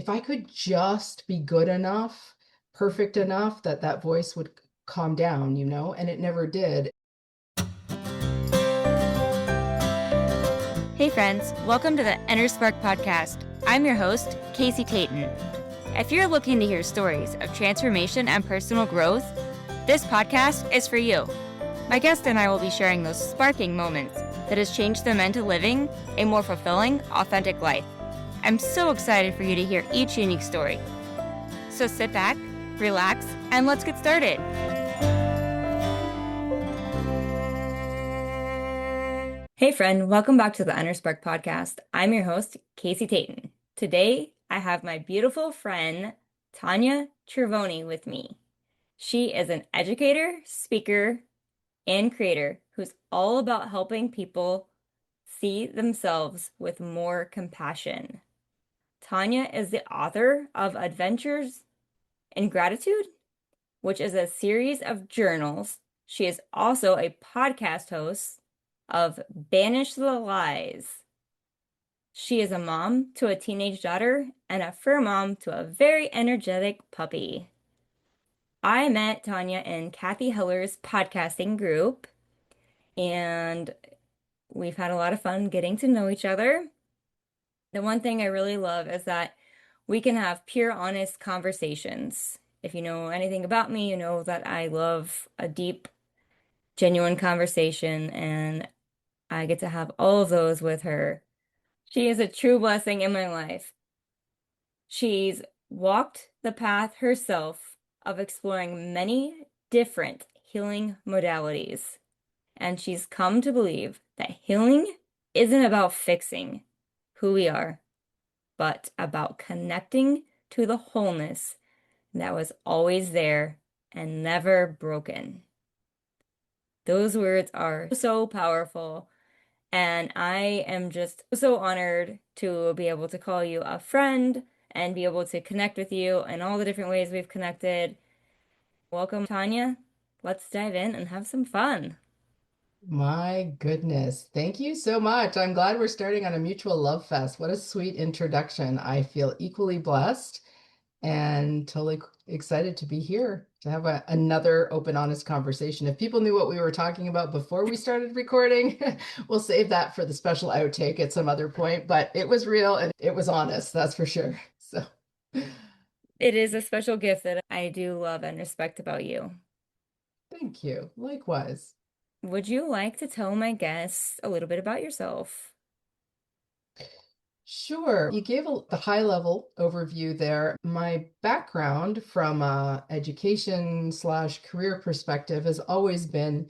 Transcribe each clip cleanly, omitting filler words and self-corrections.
if I could just be good enough, perfect enough, that voice would calm down, and it never did. Hey friends, welcome to the Inner Spark podcast. I'm your host, Casey Tayton. If you're looking to hear stories of transformation and personal growth, this podcast is for you. My guest and I will be sharing those sparking moments that has changed them into living a more fulfilling, authentic life. I'm so excited for you to hear each unique story. So sit back, relax, and let's get started. Hey friend, welcome back to the Inner Spark podcast. I'm your host, Casey Tayton. Today, I have my beautiful friend, Tania Cervoni with me. She is an educator, speaker, and creator who's all about helping people see themselves with more compassion. Tania is the author of Adventures in Gratitude, which is a series of journals. She is also a podcast host of Banish the Lies. She is a mom to a teenage daughter and a fur mom to a very energetic puppy. I met Tania in Kathy Heller's podcasting group, and we've had a lot of fun getting to know each other. The one thing I really love is that we can have pure, honest conversations. If you know anything about me, you know that I love a deep, genuine conversation, and I get to have all of those with her. She is a true blessing in my life. She's walked the path herself of exploring many different healing modalities, and she's come to believe that healing isn't about fixing who we are, but about connecting to the wholeness that was always there and never broken. Those words are so powerful. And I am just so honored to be able to call you a friend and be able to connect with you in all the different ways we've connected. Welcome, Tania. Let's dive in and have some fun. My goodness. Thank you so much. I'm glad we're starting on a mutual love fest. What a sweet introduction. I feel equally blessed and totally excited to be here to have another open, honest conversation. If people knew what we were talking about before we started recording, we'll save that for the special outtake at some other point. But it was real and it was honest, that's for sure. So It is a special gift that I do love and respect about you. thank you. Likewise. Would you like to tell my guests a little bit about yourself? Sure. You gave the high level overview there. My background from education slash career perspective has always been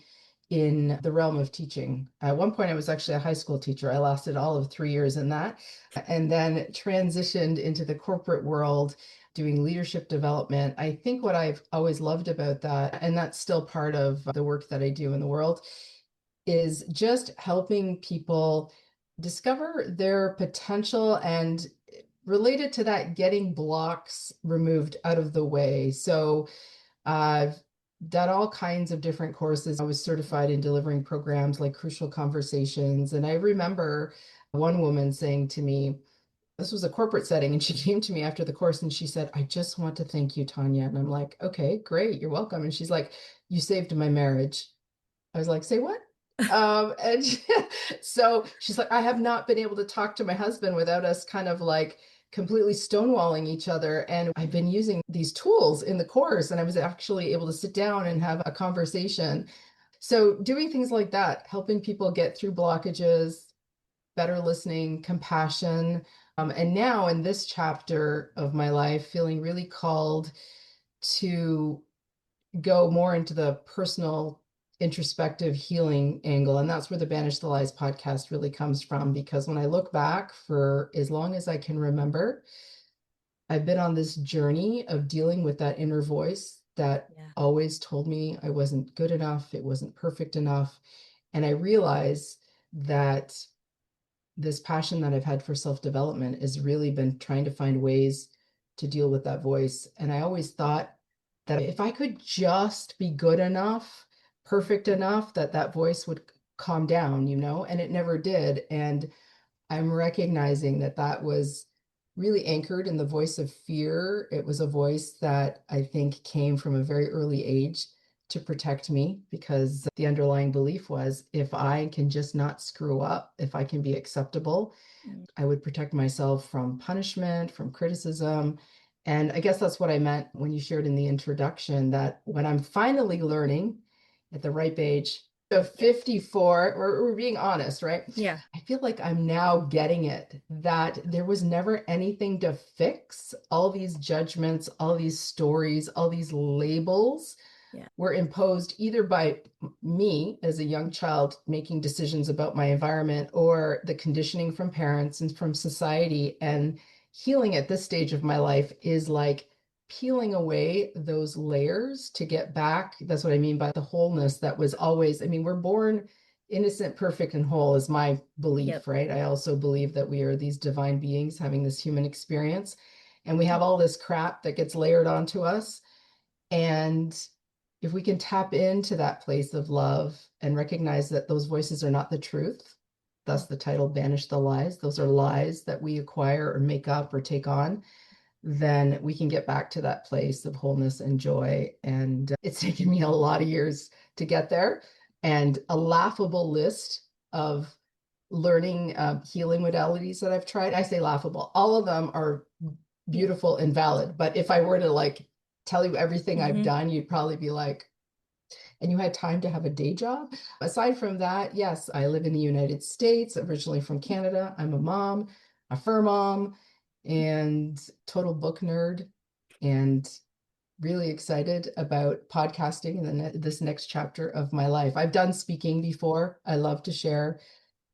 in the realm of teaching. At one point, I was actually a high school teacher. I lasted all of 3 years in that, and then transitioned into the corporate world doing leadership development. I think what I've always loved about that, and that's still part of the work that I do in the world, is just helping people discover their potential and related to that, getting blocks removed out of the way. So I've done all kinds of different courses. I was certified in delivering programs like Crucial Conversations. And I remember one woman saying to me, this was a corporate setting, and she came to me after the course and she said, I just want to thank you, Tania. And I'm like, okay, great, you're welcome. And she's like, you saved my marriage. I was like, say what? And so she's like, I have not been able to talk to my husband without us kind of like completely stonewalling each other. And I've been using these tools in the course, and I was actually able to sit down and have a conversation. So doing things like that, helping people get through blockages, better listening, compassion. And now in this chapter of my life, feeling really called to go more into the personal introspective healing angle. And that's where the Banish the Lies podcast really comes from, because when I look back for as long as I can remember, I've been on this journey of dealing with that inner voice that Yeah. always told me I wasn't good enough, it wasn't perfect enough. And I realize that this passion that I've had for self-development has really been trying to find ways to deal with that voice. And I always thought that if I could just be good enough, perfect enough, that voice would calm down, and it never did. And I'm recognizing that was really anchored in the voice of fear. It was a voice that I think came from a very early age to protect me because the underlying belief was if I can just not screw up, if I can be acceptable, Mm. I would protect myself from punishment, from criticism. And I guess that's what I meant when you shared in the introduction that when I'm finally learning at the ripe age of Yeah. 54, we're being honest, right? Yeah. I feel like I'm now getting it that there was never anything to fix. All these judgments, all these stories, all these labels Yeah. were imposed either by me as a young child making decisions about my environment or the conditioning from parents and from society. And healing at this stage of my life is like peeling away those layers to get back. That's what I mean by the wholeness that was always, I mean, we're born innocent, perfect, and whole is my belief, Yep. right? I also believe that we are these divine beings having this human experience. And we have all this crap that gets layered onto us. And if we can tap into that place of love and recognize that those voices are not the truth, thus the title Banish the Lies, those are lies that we acquire or make up or take on, then we can get back to that place of wholeness and joy. And it's taken me a lot of years to get there and a laughable list of learning healing modalities that I've tried. I say laughable. All of them are Yeah. beautiful and valid. But if I were to like tell you everything I've Hmm. done, you'd probably be like, and you had time to have a day job. Aside from that, yes, I live in the United States, originally from Canada. I'm a mom, a fur mom, and total book nerd, and really excited about podcasting and this next chapter of my life. I've done speaking before. I love to share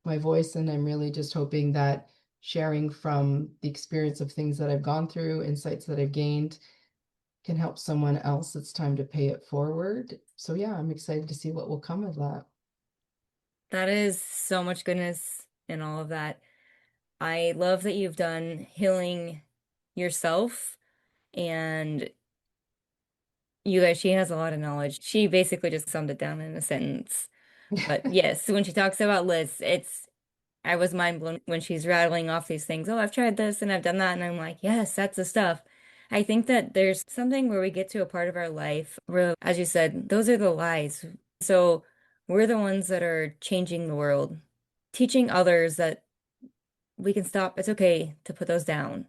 my voice, and I'm really just hoping that sharing from the experience of things that I've gone through, insights that I've gained, can help someone else. It's time to pay it forward. So yeah, I'm excited to see what will come of that. That is so much goodness in all of that. I love that you've done healing yourself, and you guys, she has a lot of knowledge. She basically just summed it down in a sentence. But yes, when she talks about lists, I was mind blown when she's rattling off these things. Oh, I've tried this and I've done that. And I'm like, yes, that's the stuff. I think that there's something where we get to a part of our life where, as you said, those are the lies. So we're the ones that are changing the world, teaching others that we can stop. It's okay to put those down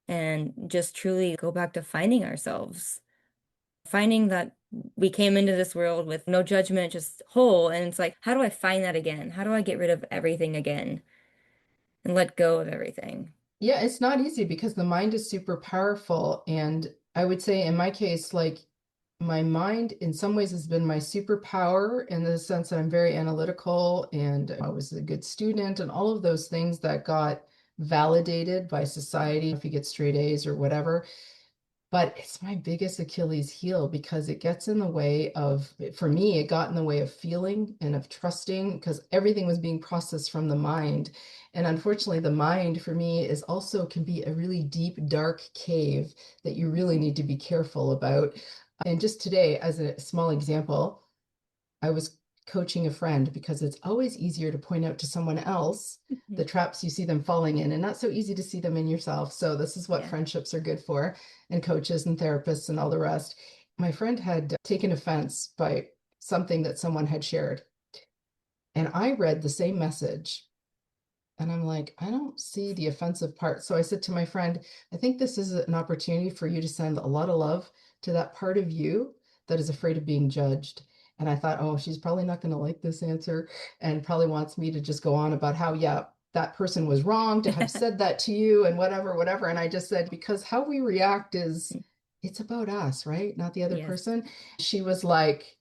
and just truly go back to finding ourselves, finding that we came into this world with no judgment, just whole. And it's like, how do I find that again? How do I get rid of everything again and let go of everything? Yeah, it's not easy because the mind is super powerful. And I would say in my case, like my mind in some ways has been my superpower in the sense that I'm very analytical and I was a good student and all of those things that got validated by society if you get straight A's or whatever. But it's my biggest Achilles heel because it gets in the way of, for me, it got in the way of feeling and of trusting because everything was being processed from the mind. And unfortunately, the mind for me is also can be a really deep, dark cave that you really need to be careful about. And just today, as a small example, I was coaching a friend because it's always easier to point out to someone else the Mhm. traps you see them falling in and not so easy to see them in yourself. So this is what Yeah. friendships are good for, and coaches and therapists and all the rest. My friend had taken offense by something that someone had shared, and I read the same message and I'm like, I don't see the offensive part. So I said to my friend, I think this is an opportunity for you to send a lot of love to that part of you that is afraid of being judged. And I thought, oh, she's probably not going to like this answer and probably wants me to just go on about how, yeah, that person was wrong to have said that to you and whatever, whatever. And I just said, because how we react is, it's about us, right? Not the other Yes. person. She was like,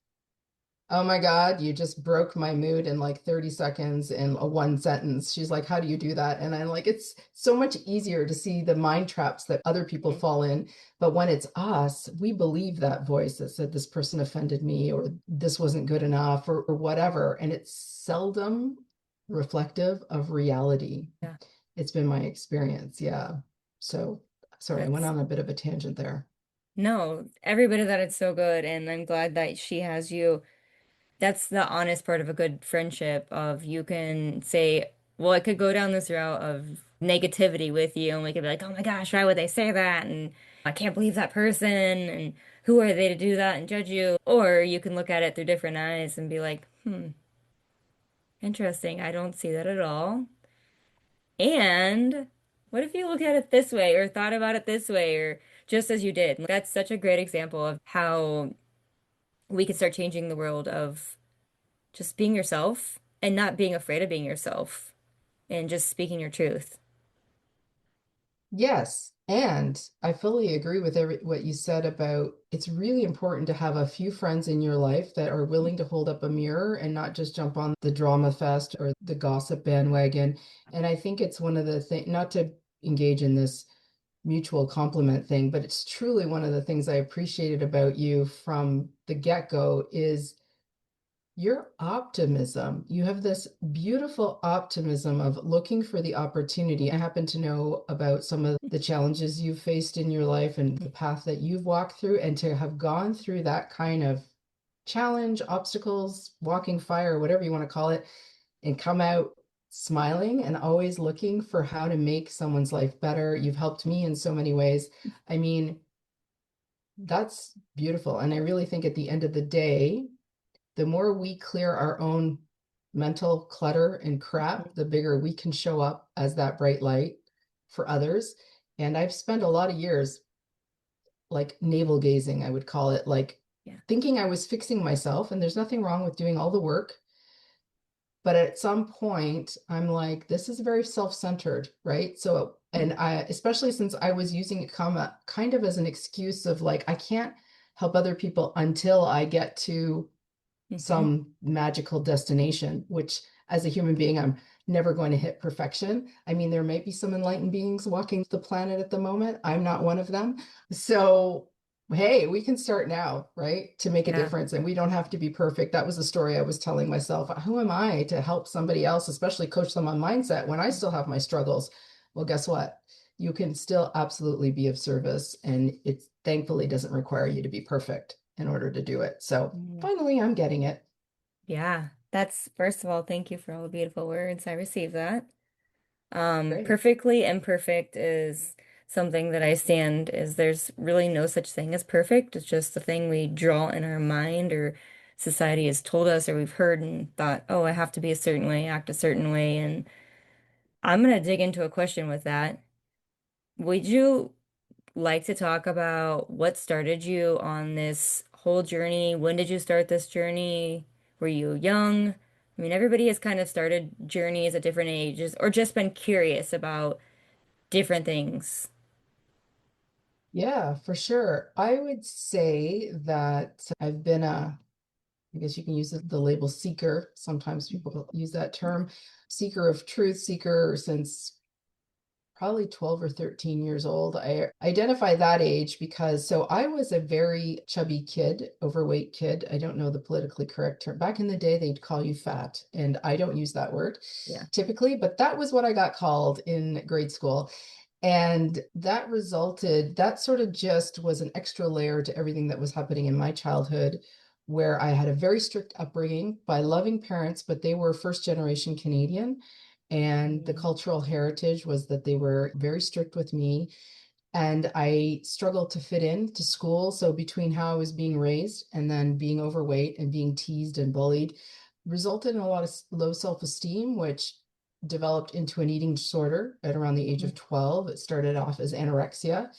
oh my God, you just broke my mood in like 30 seconds in a one sentence. She's like, how do you do that? And I'm like, it's so much easier to see the mind traps that other people Mhm. fall in. But when it's us, we believe that voice that said this person offended me or this wasn't good enough or whatever. And it's seldom reflective of reality. Yeah. It's been my experience. Yeah. So sorry, I went That's on a bit of a tangent there. no, every bit of that is so good. And I'm glad that she has you. That's the honest part of a good friendship of you can say, well, I could go down this route of negativity with you, and we could be like, oh my gosh, why would they say that? And I can't believe that person, and who are they to do that and judge you? Or you can look at it through different eyes and be like, interesting. I don't see that at all. And what if you look at it this way or thought about it this way or just as you did? That's such a great example of how we can start changing the world of just being yourself and not being afraid of being yourself and just speaking your truth. Yes, and I fully agree with what you said about it's really important to have a few friends in your life that are willing to hold up a mirror and not just jump on the drama fest or the gossip bandwagon. And I think it's one of the things, not to engage in this mutual compliment thing, but it's truly one of the things I appreciated about you from the get-go is your optimism. You have this beautiful optimism of looking for the opportunity. I happen to know about some of the challenges you've faced in your life and the path that you've walked through, and to have gone through that kind of challenge, obstacles, walking fire, whatever you want to call it, and come out smiling and always looking for how to make someone's life better. You've helped me in so many ways. I mean, that's beautiful. And I really think at the end of the day, the more we clear our own mental clutter and crap, the bigger we can show up as that bright light for others. And I've spent a lot of years like navel gazing, I would call it, like Yeah. thinking I was fixing myself. And there's nothing wrong with doing all the work. But at some point, I'm like, this is very self-centered, right? So, and I, especially since I was using it kind of as an excuse of like, I can't help other people until I get to Mm-hmm. some magical destination, which as a human being, I'm never going to hit perfection. I mean, there might be some enlightened beings walking the planet at the moment. I'm not one of them. So, hey, we can start now, right? To make a Yeah. difference. And we don't have to be perfect. That was the story I was telling myself. Who am I to help somebody else, especially coach them on mindset when I still have my struggles? Well, guess what? You can still absolutely be of service. And it thankfully doesn't require you to be perfect in order to do it. So Mm. finally, I'm getting it. Yeah. That's, first of all, thank you for all the beautiful words. I received that. Great. Perfectly imperfect is something that I stand is there's really no such thing as perfect. It's just a thing we draw in our mind or society has told us or we've heard and thought, oh, I have to be a certain way, act a certain way. And I'm gonna dig into a question with that. Would you like to talk about what started you on this whole journey? When did you start this journey? Were you young? I mean, everybody has kind of started journeys at different ages or just been curious about different things. Yeah, for sure. I would say that I've been I guess you can use the label seeker. Sometimes people use that term, seeker of truth, seeker since probably 12 or 13 years old. I identify that age because so I was a very chubby kid, overweight kid. I don't know the politically correct term. Back in the day, they'd call you fat, and I don't use that word Yeah. typically, but that was what I got called in grade school. And that sort of just was an extra layer to everything that was happening in my childhood, where I had a very strict upbringing by loving parents, but they were first generation Canadian. And the Mm. cultural heritage was that they were very strict with me. And I struggled to fit in to school. So between how I was being raised and then being overweight and being teased and bullied, resulted in a lot of low self-esteem, which developed into an eating disorder at around the age of 12. It started off as anorexia,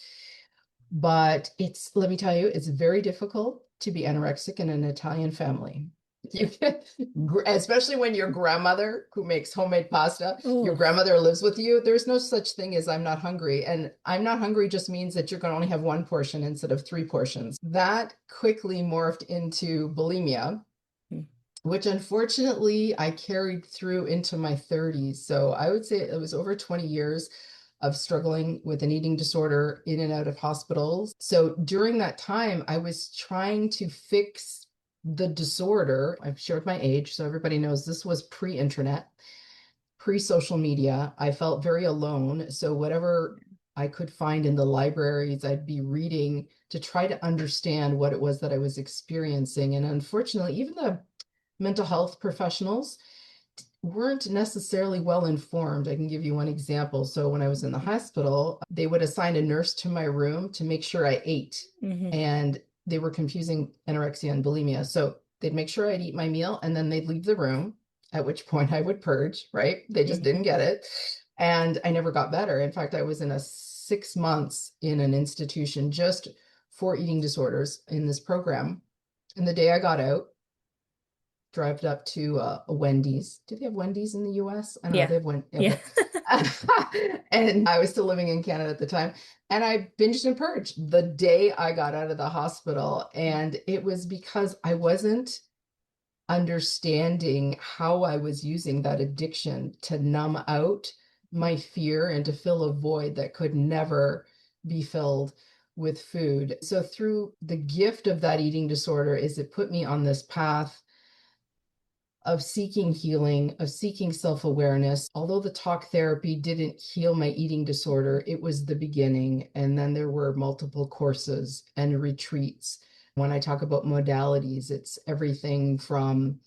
but let me tell you, it's very difficult to be anorexic in an Italian family. You can, especially when your grandmother who makes homemade pasta, your Oh, grandmother lives with you, there's no such thing as I'm not hungry. And I'm not hungry just means that you're going to only have one portion instead of three portions. That quickly morphed into bulimia, which unfortunately I carried through into my 30s. So I would say it was over 20 years of struggling with an eating disorder in and out of hospitals. So during that time, I was trying to fix the disorder. I've shared my age, so everybody knows this was pre-internet, pre-social media. I felt very alone. So whatever I could find in the libraries, I'd be reading to try to understand what it was that I was experiencing. And unfortunately, even the mental health professionals, weren't necessarily well informed. I can give you one example. So when I was in the hospital, they would assign a nurse to my room to make sure I ate. Hmm. And they were confusing anorexia and bulimia. So they'd make sure I'd eat my meal and then they'd leave the room, at which point I would purge, right? They just Hmm. didn't get it. And I never got better. In fact, I was in a 6 months in an institution just for eating disorders in this program. And the day I got out, drive up to a Wendy's. Do they have Wendy's in the US? I don't know. Yeah. They have one. Yeah. Okay. And I was still living in Canada at the time. And I binged and purged the day I got out of the hospital. And it was because I wasn't understanding how I was using that addiction to numb out my fear and to fill a void that could never be filled with food. So through the gift of that eating disorder is it put me on this path of seeking healing, of seeking self awareness. Although the talk therapy didn't heal my eating disorder, it was the beginning. And then there were multiple courses and retreats. When I talk about modalities, it's everything from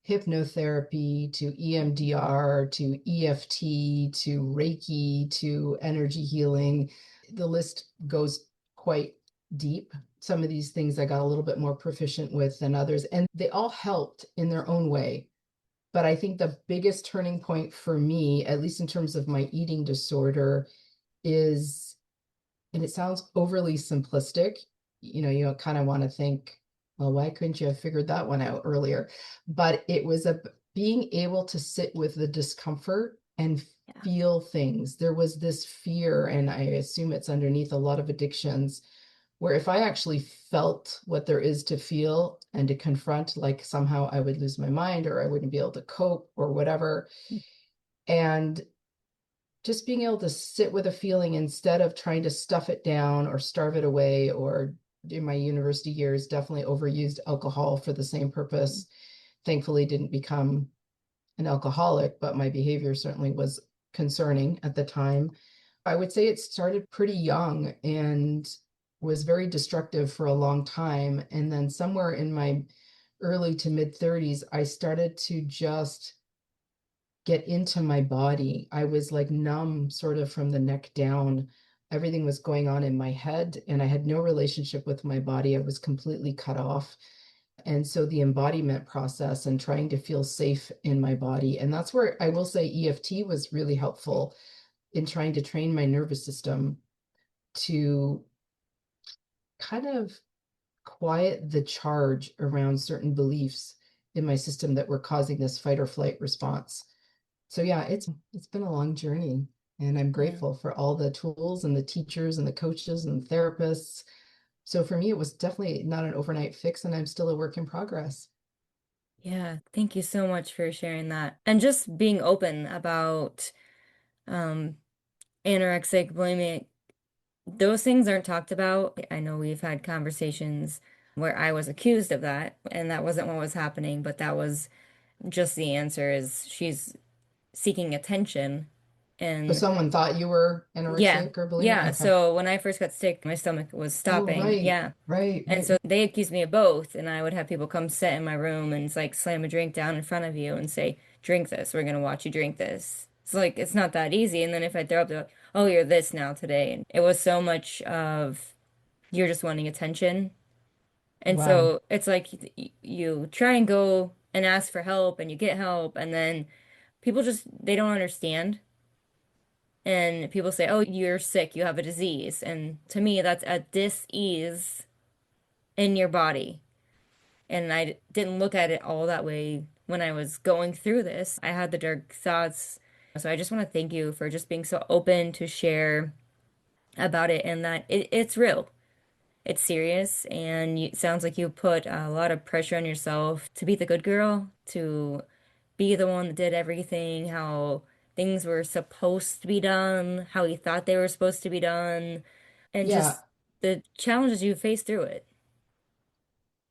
hypnotherapy to EMDR to EFT to Reiki to energy healing. The list goes quite deep. Some of these things I got a little bit more proficient with than others, and they all helped in their own way. But I think the biggest turning point for me, at least in terms of my eating disorder, is, and it sounds overly simplistic, you kind of want to think, well, why couldn't you have figured that one out earlier? But it was being able to sit with the discomfort and Yeah. feel things. There was this fear, and I assume it's underneath a lot of addictions, where if I actually felt what there is to feel and to confront, like somehow I would lose my mind or I wouldn't be able to cope or whatever. And just being able to sit with a feeling instead of trying to stuff it down or starve it away, or in my university years, definitely overused alcohol for the same purpose. Thankfully, didn't become an alcoholic, but my behavior certainly was concerning at the time. I would say it started pretty young and was very destructive for a long time. And then somewhere in my early to mid 30s, I started to just get into my body. I was like numb sort of from the neck down. Everything was going on in my head, and I had no relationship with my body. I was completely cut off. And so the embodiment process and trying to feel safe in my body. And that's where I will say EFT was really helpful in trying to train my nervous system to kind of quiet the charge around certain beliefs in my system that were causing this fight or flight response. So yeah, it's been a long journey, and I'm Yeah. grateful for all the tools and the teachers and the coaches and therapists. So for me, it was definitely not an overnight fix, and I'm still a work in progress. Yeah. Thank you so much for sharing that. And just being open about um anorexic, bulimic, those things aren't talked about. I know we've had conversations where I was accused of that, and that wasn't what was happening, but that was just the answer is she's seeking attention. So And someone thought you were yeah, anorexic or bulimic? yeah. Okay. So when I first got sick, my stomach was Oh, stopping. right, Yeah. right, And right. so they accused me of both, and I would have people come sit in my room and it's like slam a drink down in front of you and say, "Drink this. We're gonna watch you drink this." It's like it's not that easy. And then if I throw up, they're like, "Oh, you're this now today." And it was so much of you're just wanting attention. And Wow. so it's like you try and go and ask for help, and you get help, and then people just they don't understand. And people say, "Oh, you're sick. You have a disease." And to me, that's a dis-ease in your body. And I didn't look at it all that way when I was going through this. I had the dark thoughts. So I just want to thank you for just being so open to share about it and that it's real. It's serious. And it sounds like you put a lot of pressure on yourself to be the good girl, to be the one that did everything, how things were supposed to be done, how you thought they were supposed to be done, and Yeah, just the challenges you face through it.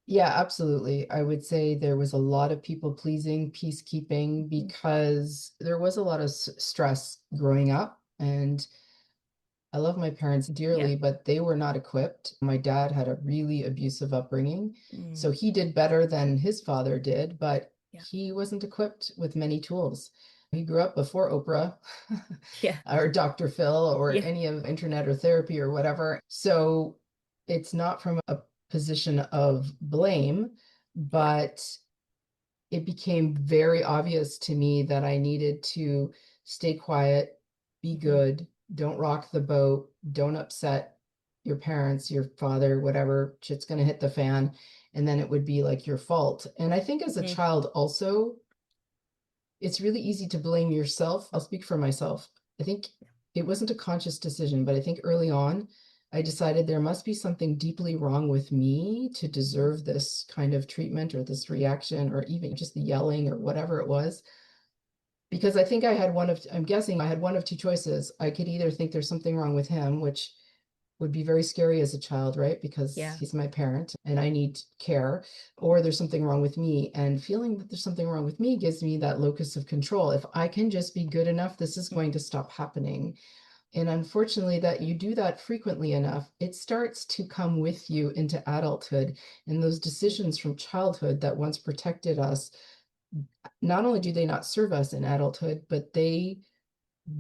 yeah, absolutely. I would say there was a lot of people pleasing, peacekeeping, because there was a lot of stress growing up. And I love my parents Yeah. dearly, but they were not equipped. My dad had a really abusive upbringing. Mm, So he did better than his father did, but Yeah. he wasn't equipped with many tools. He grew up before Oprah Yeah. or Dr. Phil or Yeah. any of internet or therapy or whatever. So it's not from a position of blame, Yeah. but it became very obvious to me that I needed to stay quiet, be Hmm. good, don't rock the boat, don't upset your parents, your father, whatever, shit's going to hit the fan. And then it would be like your fault. And I think as a Hmm. child, also, it's really easy to blame yourself. I'll speak for myself. I think it wasn't a conscious decision, but I think early on, I decided there must be something deeply wrong with me to Hmm. deserve this kind of treatment or this reaction or even just the yelling or whatever it was. Because I think I'm guessing I had one of two choices. I could either think there's something wrong with him, which would be very scary as a child, right? Because Yeah. he's my parent and I need care, or there's something wrong with me. And feeling that there's something wrong with me gives me that locus of control. If I can just be good enough, this is going to stop happening. And unfortunately, that you do that frequently enough, it starts to come with you into adulthood. And those decisions from childhood that once protected us, not only do they not serve us in adulthood, but they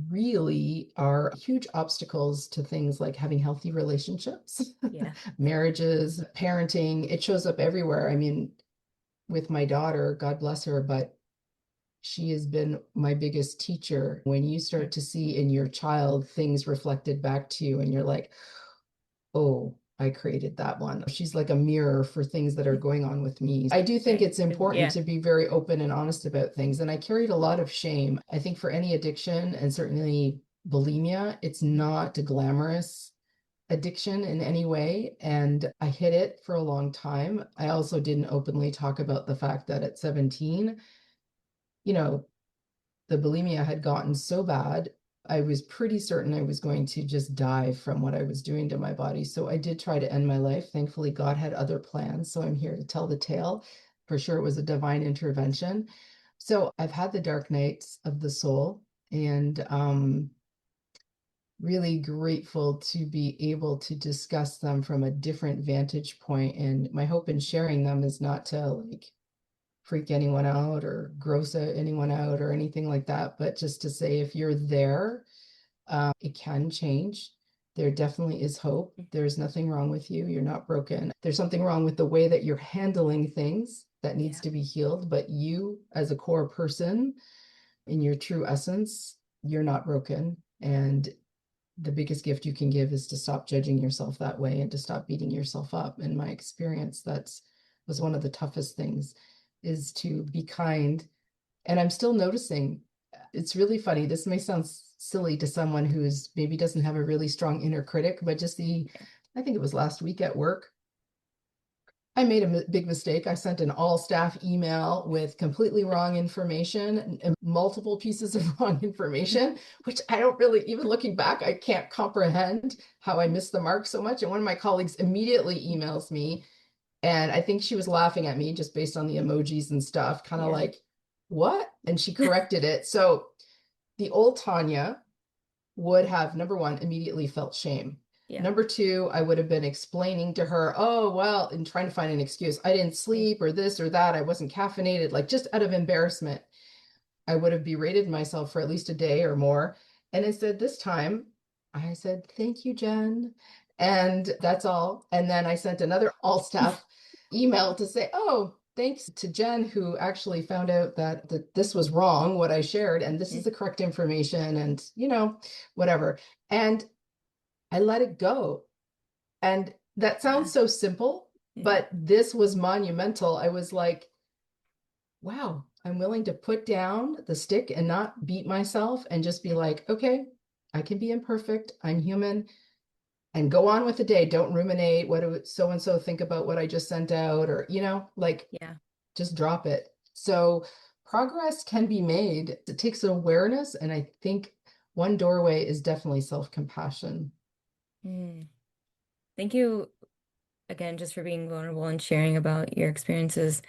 really are huge obstacles to things like having healthy relationships, Yeah. marriages, parenting. It shows up everywhere. I mean, with my daughter, God bless her, but she has been my biggest teacher. When you start to see in your child things reflected back to you, and you're like, oh, I created that one. She's like a mirror for things that are going on with me. I do think Right. it's important Yeah. to be very open and honest about things. And I carried a lot of shame. I think for any addiction, and certainly bulimia, it's not a glamorous addiction in any way. And I hid it for a long time. I also didn't openly talk about the fact that at 17, you know, the bulimia had gotten so bad, I was pretty certain I was going to just die from what I was doing to my body. So I did try to end my life. Thankfully, God had other plans. So I'm here to tell the tale. For sure, it was a divine intervention. So I've had the dark nights of the soul and really grateful to be able to discuss them from a different vantage point. And my hope in sharing them is not to like freak anyone out or gross anyone out or anything like that, but just to say if you're there, it can change. There definitely is hope. There's nothing wrong with you. You're not broken. There's something wrong with the way that you're handling things that needs Yeah. to be healed. But you, as a core person, in your true essence, you're not broken. And the biggest gift you can give is to stop judging yourself that way and to stop beating yourself up. In my experience, that's was one of the toughest things is to be kind. And I'm still noticing, it's really funny. This may sound silly to someone who's maybe doesn't have a really strong inner critic, but just Yeah. I think it was last week at work, I made a big mistake. I sent an all staff email with completely wrong information and multiple pieces of wrong information, which I don't really, even looking back, I can't comprehend how I missed the mark so much. And one of my colleagues immediately emails me, and I think she was laughing at me just based on the emojis and stuff, kind of Yeah. like, what? And she corrected it. So the old Tanya would have, number one, immediately felt shame. Yeah. Number two, I would have been explaining to her, oh, well, and trying to find an excuse. I didn't Mm. sleep or this or that. I wasn't caffeinated, like just out of embarrassment. I would have berated myself for at least a day or more. And instead, this time, I said, thank you, Jen. And that's all. And then I sent another all staff email to say, oh, thanks to Jen, who actually found out that this was wrong, what I shared, and this is Mm. the correct information, and, whatever. And I let it go. And that Yeah. sounds so simple, Hmm. but this was monumental. I was like, wow, I'm willing to put down the stick and not beat myself and just be like, okay, I can be imperfect. I'm human and go on with the day. Don't ruminate. What do so and so think about what I just sent out? Or, like Yeah. just drop it. So progress can be made. It takes awareness. And I think one doorway is definitely self compassion. Mm. Thank you again just for being vulnerable and sharing about your experiences.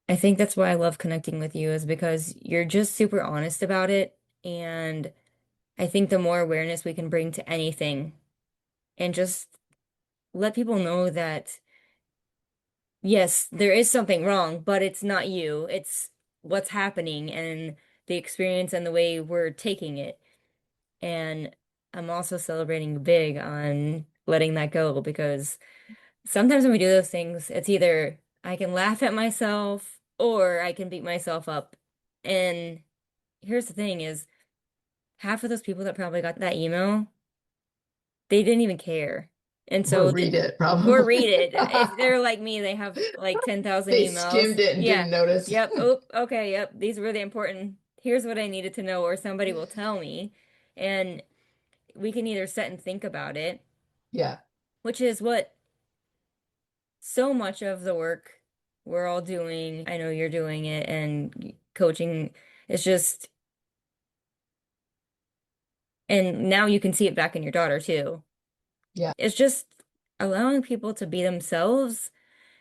I think that's why I love connecting with you is because you're just super honest about it. And I think the more awareness we can bring to anything and just let people know that yes, there is something wrong, but it's not you. It's what's happening and the experience and the way we're taking it. And I'm also celebrating big on letting that go because sometimes when we do those things, it's either I can laugh at myself or I can beat myself up. And here's the thing is half of those people that probably got that email, they didn't even care. And Or so, read it, or probably. read it. If they're like me, they have like 10,000 They emails. skimmed it and Yeah. didn't notice. Yep. Oh, okay. Yep. These were the important. Here's what I needed to know, or somebody will tell me. And we can either sit and think about it, Yeah. which is what so much of the work we're all doing. I know you're doing it, and coaching is just, and now you can see it back in your daughter too. Yeah. It's just allowing people to be themselves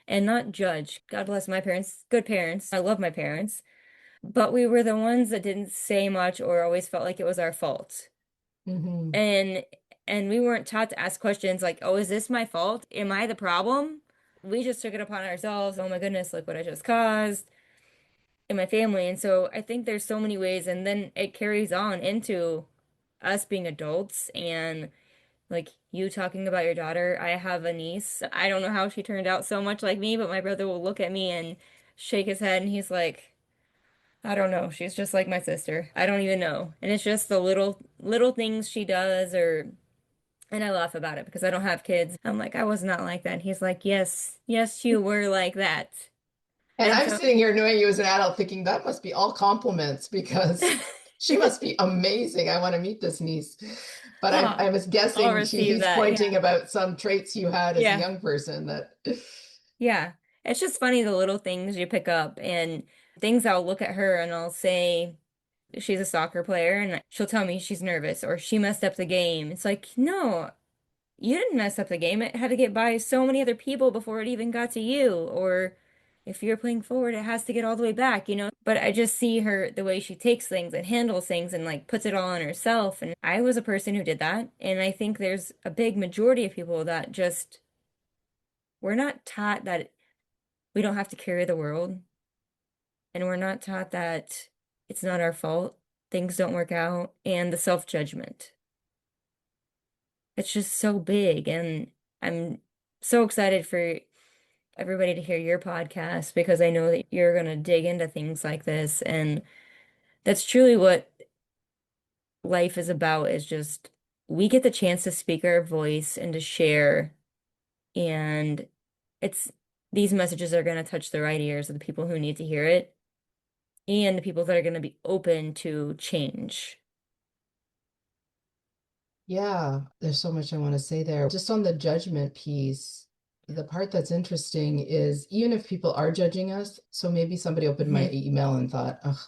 and not judge. God bless my parents, good parents. I love my parents, but we were the ones that didn't say much or always felt like it was our fault. Hmm. And we weren't taught to ask questions like, "Oh, is this my fault? Am I the problem?" We just took it upon ourselves. Oh my goodness, look what I just caused in my family. And so I think there's so many ways, and then it carries on into us being adults and like you talking about your daughter. I have a niece. I don't know how she turned out so much like me, but my brother will look at me and shake his head and he's like, I don't know. She's just like my sister. I don't even know. And it's just the little things she does or and I laugh about it because I don't have kids. I'm like, I was not like that. He's like, yes, yes, you were like that. And And I'm so, sitting here knowing you as an adult thinking that must be all compliments because she must be amazing. I want to meet this niece. But I oh, was I'll guessing receive he's that. pointing Yeah. about some traits you had as a Yeah. young person that, Yeah. It's just funny the little things you pick up and things I'll look at her and I'll say she's a soccer player and she'll tell me she's nervous or she messed up the game. It's like, no, you didn't mess up the game. It had to get by so many other people before it even got to you. Or if you're playing forward, it has to get all the way back. But I just see her, the way she takes things and handles things and like puts it all on herself. And I was a person who did that. And I think there's a big majority of people that just, we're not taught that we don't have to carry the world. And we're not taught that it's not our fault. Things don't work out. And the self-judgment. It's just so big. And I'm so excited for everybody to hear your podcast because I know that you're going to dig into things like this. And that's truly what life is about is just we get the chance to speak our voice and to share. And it's these messages are going to touch the right ears of the people who need to hear it and the people that are going to be open to change. yeah, there's so much I want to say there. Just on the judgment piece, the part that's interesting is even if people are judging us, so maybe somebody opened my Hmm. email and thought, oh,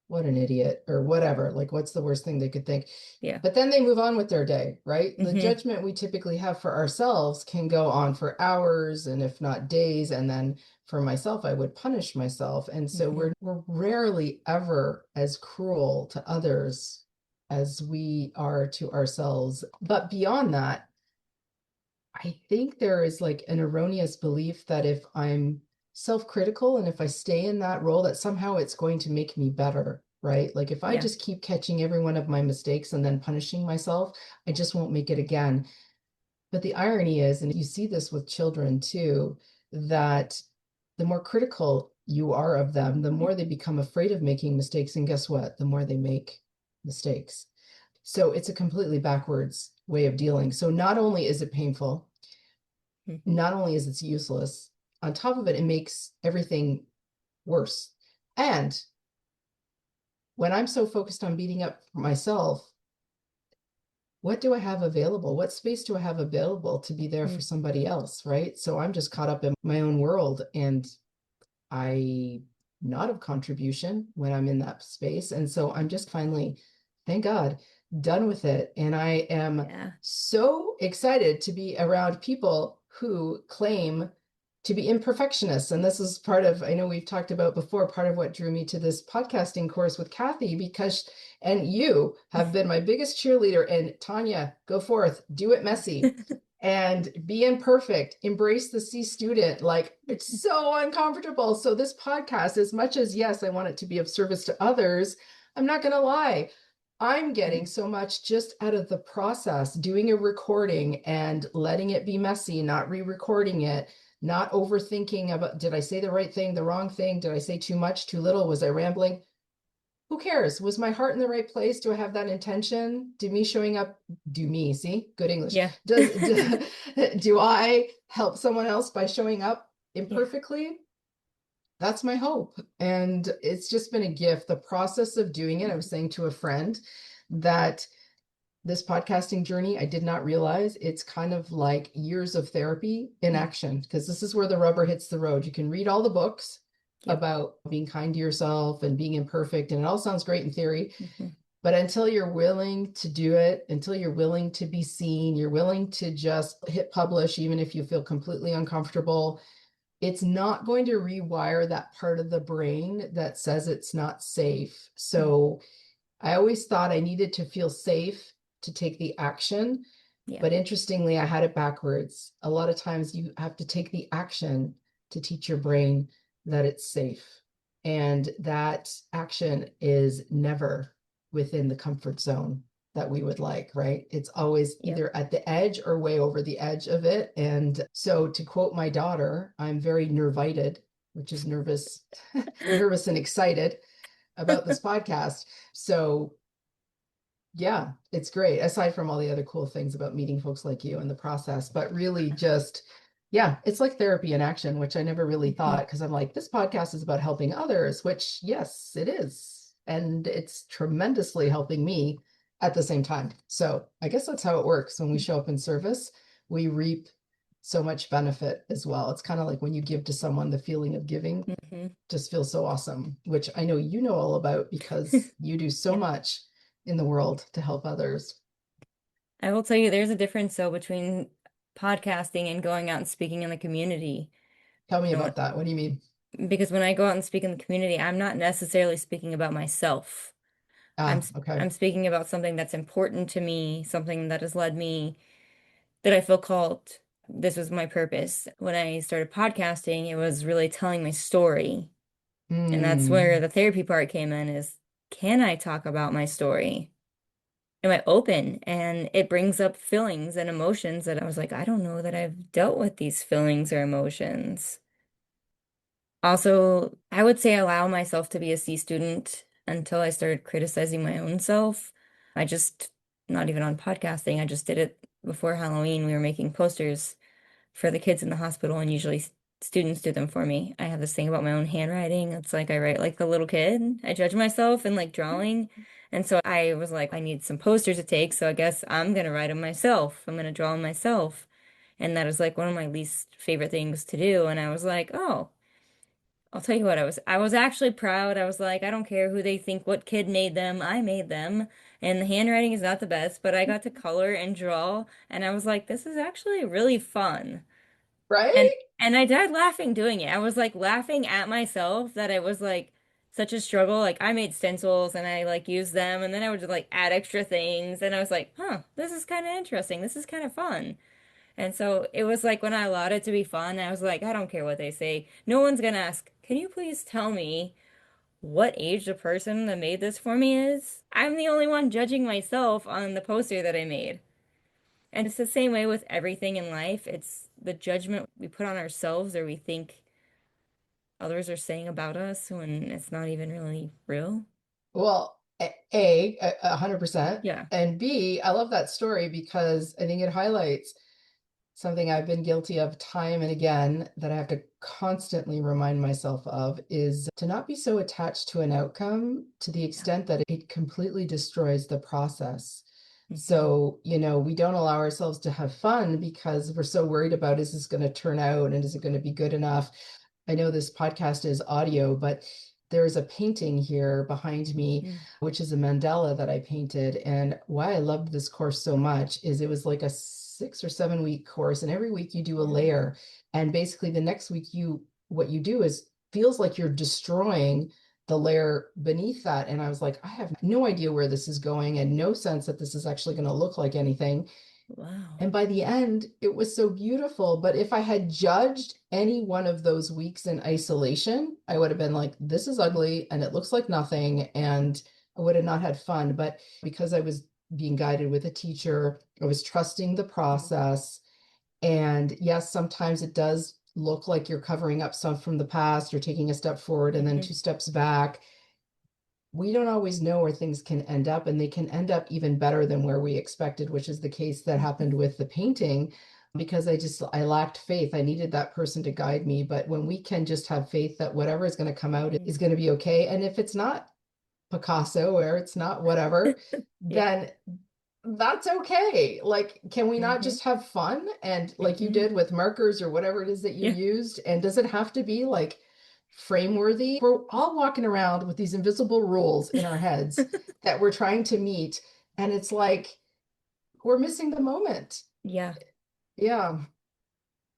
what an idiot or whatever. Like, what's the worst thing they could think? Yeah. But then they move on with their day, right? The Hmm. judgment we typically have for ourselves can go on for hours and if not days. And then for myself, I would punish myself. And so Hmm. we're rarely ever as cruel to others as we are to ourselves. But beyond that, I think there is like an erroneous belief that if I'm self-critical and if I stay in that role, that somehow it's going to make me better, right? Like if I Yeah. just keep catching every one of my mistakes and then punishing myself, I just won't make it again. But the irony is, and you see this with children too, that the more critical you are of them, the more they become afraid of making mistakes. And guess what? The more they make mistakes. So it's a completely backwards way of dealing. So not only is it painful, Hmm. not only is it useless, on top of it, it makes everything worse. And when I'm so focused on beating up myself, what do I have available? What space do I have available to be there for Hmm. somebody else? Right. So I'm just caught up in my own world and I not of contribution when I'm in that space. And so I'm just finally, thank God, done with it. And I am Yeah. so excited to be around people who claim to be imperfectionists. And this is part of, I know we've talked about before, part of what drew me to this podcasting course with Kathy, because, and you have been my biggest cheerleader. And Tanya, go forth, do it messy. and be imperfect, embrace the C student. Like, it's so uncomfortable. So this podcast, as much as yes, I want it to be of service to others, I'm not going to lie. I'm getting so much just out of the process, doing a recording and letting it be messy, not re-recording it, not overthinking about, did I say the right thing, the wrong thing? Did I say too much, too little? Was I rambling? Who cares? Was my heart in the right place? Do I have that intention? Do me showing up, do me, see, good English. Yeah. Do I help someone else by showing up Yeah. imperfectly? That's my hope. And it's just been a gift. The process of doing it, I was saying to a friend that this podcasting journey, I did not realize it's kind of like years of therapy in Mm. action, because this is where the rubber hits the road. You can read all the books Yep. about being kind to yourself and being imperfect, and it all sounds great in theory. Hmm. But until you're willing to do it, until you're willing to be seen, you're willing to just hit publish, even if you feel completely uncomfortable, it's not going to rewire that part of the brain that says it's not safe. Mm. So I always thought I needed to feel safe to take the action. Yeah. But interestingly, I had it backwards. A lot of times you have to take the action to teach your brain that it's safe. And that action is never within the comfort zone that we would like, right? It's always Yep. either at the edge or way over the edge of it. And so to quote my daughter, I'm very nervited, which is nervous, nervous and excited about this podcast. So yeah, it's great. Aside from all the other cool things about meeting folks like you in the process, but really just, yeah, it's like therapy in action, which I never really Mhm. thought, because I'm like, this podcast is about helping others, which yes, it is. And it's tremendously helping me at the same time. So I guess that's how it works. When we show up in service, we reap so much benefit as well. It's kind of like when you give to someone, the feeling of giving Mhm. just feels so awesome, which I know you know all about because you do so Yeah. much in the world to help others. I will tell you, there's a difference though between podcasting and going out and speaking in the community. Tell me You know, about that. What do you mean? because when I go out and speak in the community, I'm not necessarily speaking about myself. Ah, okay. I'm speaking about something that's important to me, something that has led me, that I feel called. This was my purpose. When I started podcasting, it was really telling my story. And that's where Hmm. the therapy part came in is, can I talk about my story? Am I open? And it brings up feelings and emotions that I was like, I don't know that I've dealt with these feelings or emotions. Also, I would say allow myself to be a C student until I started criticizing my own self. I just, not even on podcasting, I just did it before Halloween. We were making posters for the kids in the hospital, and usually students do them for me. I have this thing about my own handwriting. It's like I write like a little kid. I judge myself in like drawing. And so I was like, I need some posters to take, so I guess I'm gonna write them myself. I'm gonna draw them myself. And that is like one of my least favorite things to do. And I was like, oh, I'll tell you what, I was actually proud. I was like, I don't care who they think what kid made them. I made them. And the handwriting is not the best, but I got to color and draw, and I was like, this is actually really fun. And Right? and I died laughing doing it. I was like laughing at myself that it was like such a struggle. Like I made stencils and I like used them, and then I would just like add extra things, and I was like, huh, this is kind of interesting. This is kind of fun. And so it was like when I allowed it to be fun, I was like, I don't care what they say. No one's gonna ask, can you please tell me what age the person that made this for me is? I'm the only one judging myself on the poster that I made. And it's the same way with everything in life. It's the judgment we put on ourselves or we think others are saying about us when it's not even really real. Well, A, 100%. Yeah. And B, I love that story because I think it highlights something I've been guilty of time and again that I have to constantly remind myself of is to not be so attached to an outcome to the Yeah. extent that it completely destroys the process. Hmm. So, we don't allow ourselves to have fun because we're so worried about, is this going to turn out and is it going to be good enough? I know this podcast is audio, but there's a painting here behind me, Mm. which is a mandala that I painted. And why I loved this course so much is it was like a 6 or 7 week course, and every week you do a Yeah. layer. And basically the next week what you do is feels like you're destroying the layer beneath that. And I was like, I have no idea where this is going and no sense that this is actually going to look like anything. Wow. And by the end, it was so beautiful. But if I had judged any one of those weeks in isolation, I would have been like, this is ugly and it looks like nothing. And I would have not had fun. But because I was being guided with a teacher, I was trusting the process. And yes, sometimes it does look like you're covering up stuff from the past, you're taking a step forward and then Mhm. two steps back. We don't always know where things can end up, and they can end up even better than where we expected, which is the case that happened with the painting, because I lacked faith. I needed that person to guide me. But when we can just have faith that whatever is going to come out is going to be okay, and if it's not Picasso or it's not whatever, Yeah. then that's okay. Like, can we not Hmm. just have fun? And like you Hmm. did with markers or whatever it is that you Yeah. used, and does it have to be like frame worthy? We're all walking around with these invisible rules in our heads that we're trying to meet. And it's like we're missing the moment. Yeah. Yeah,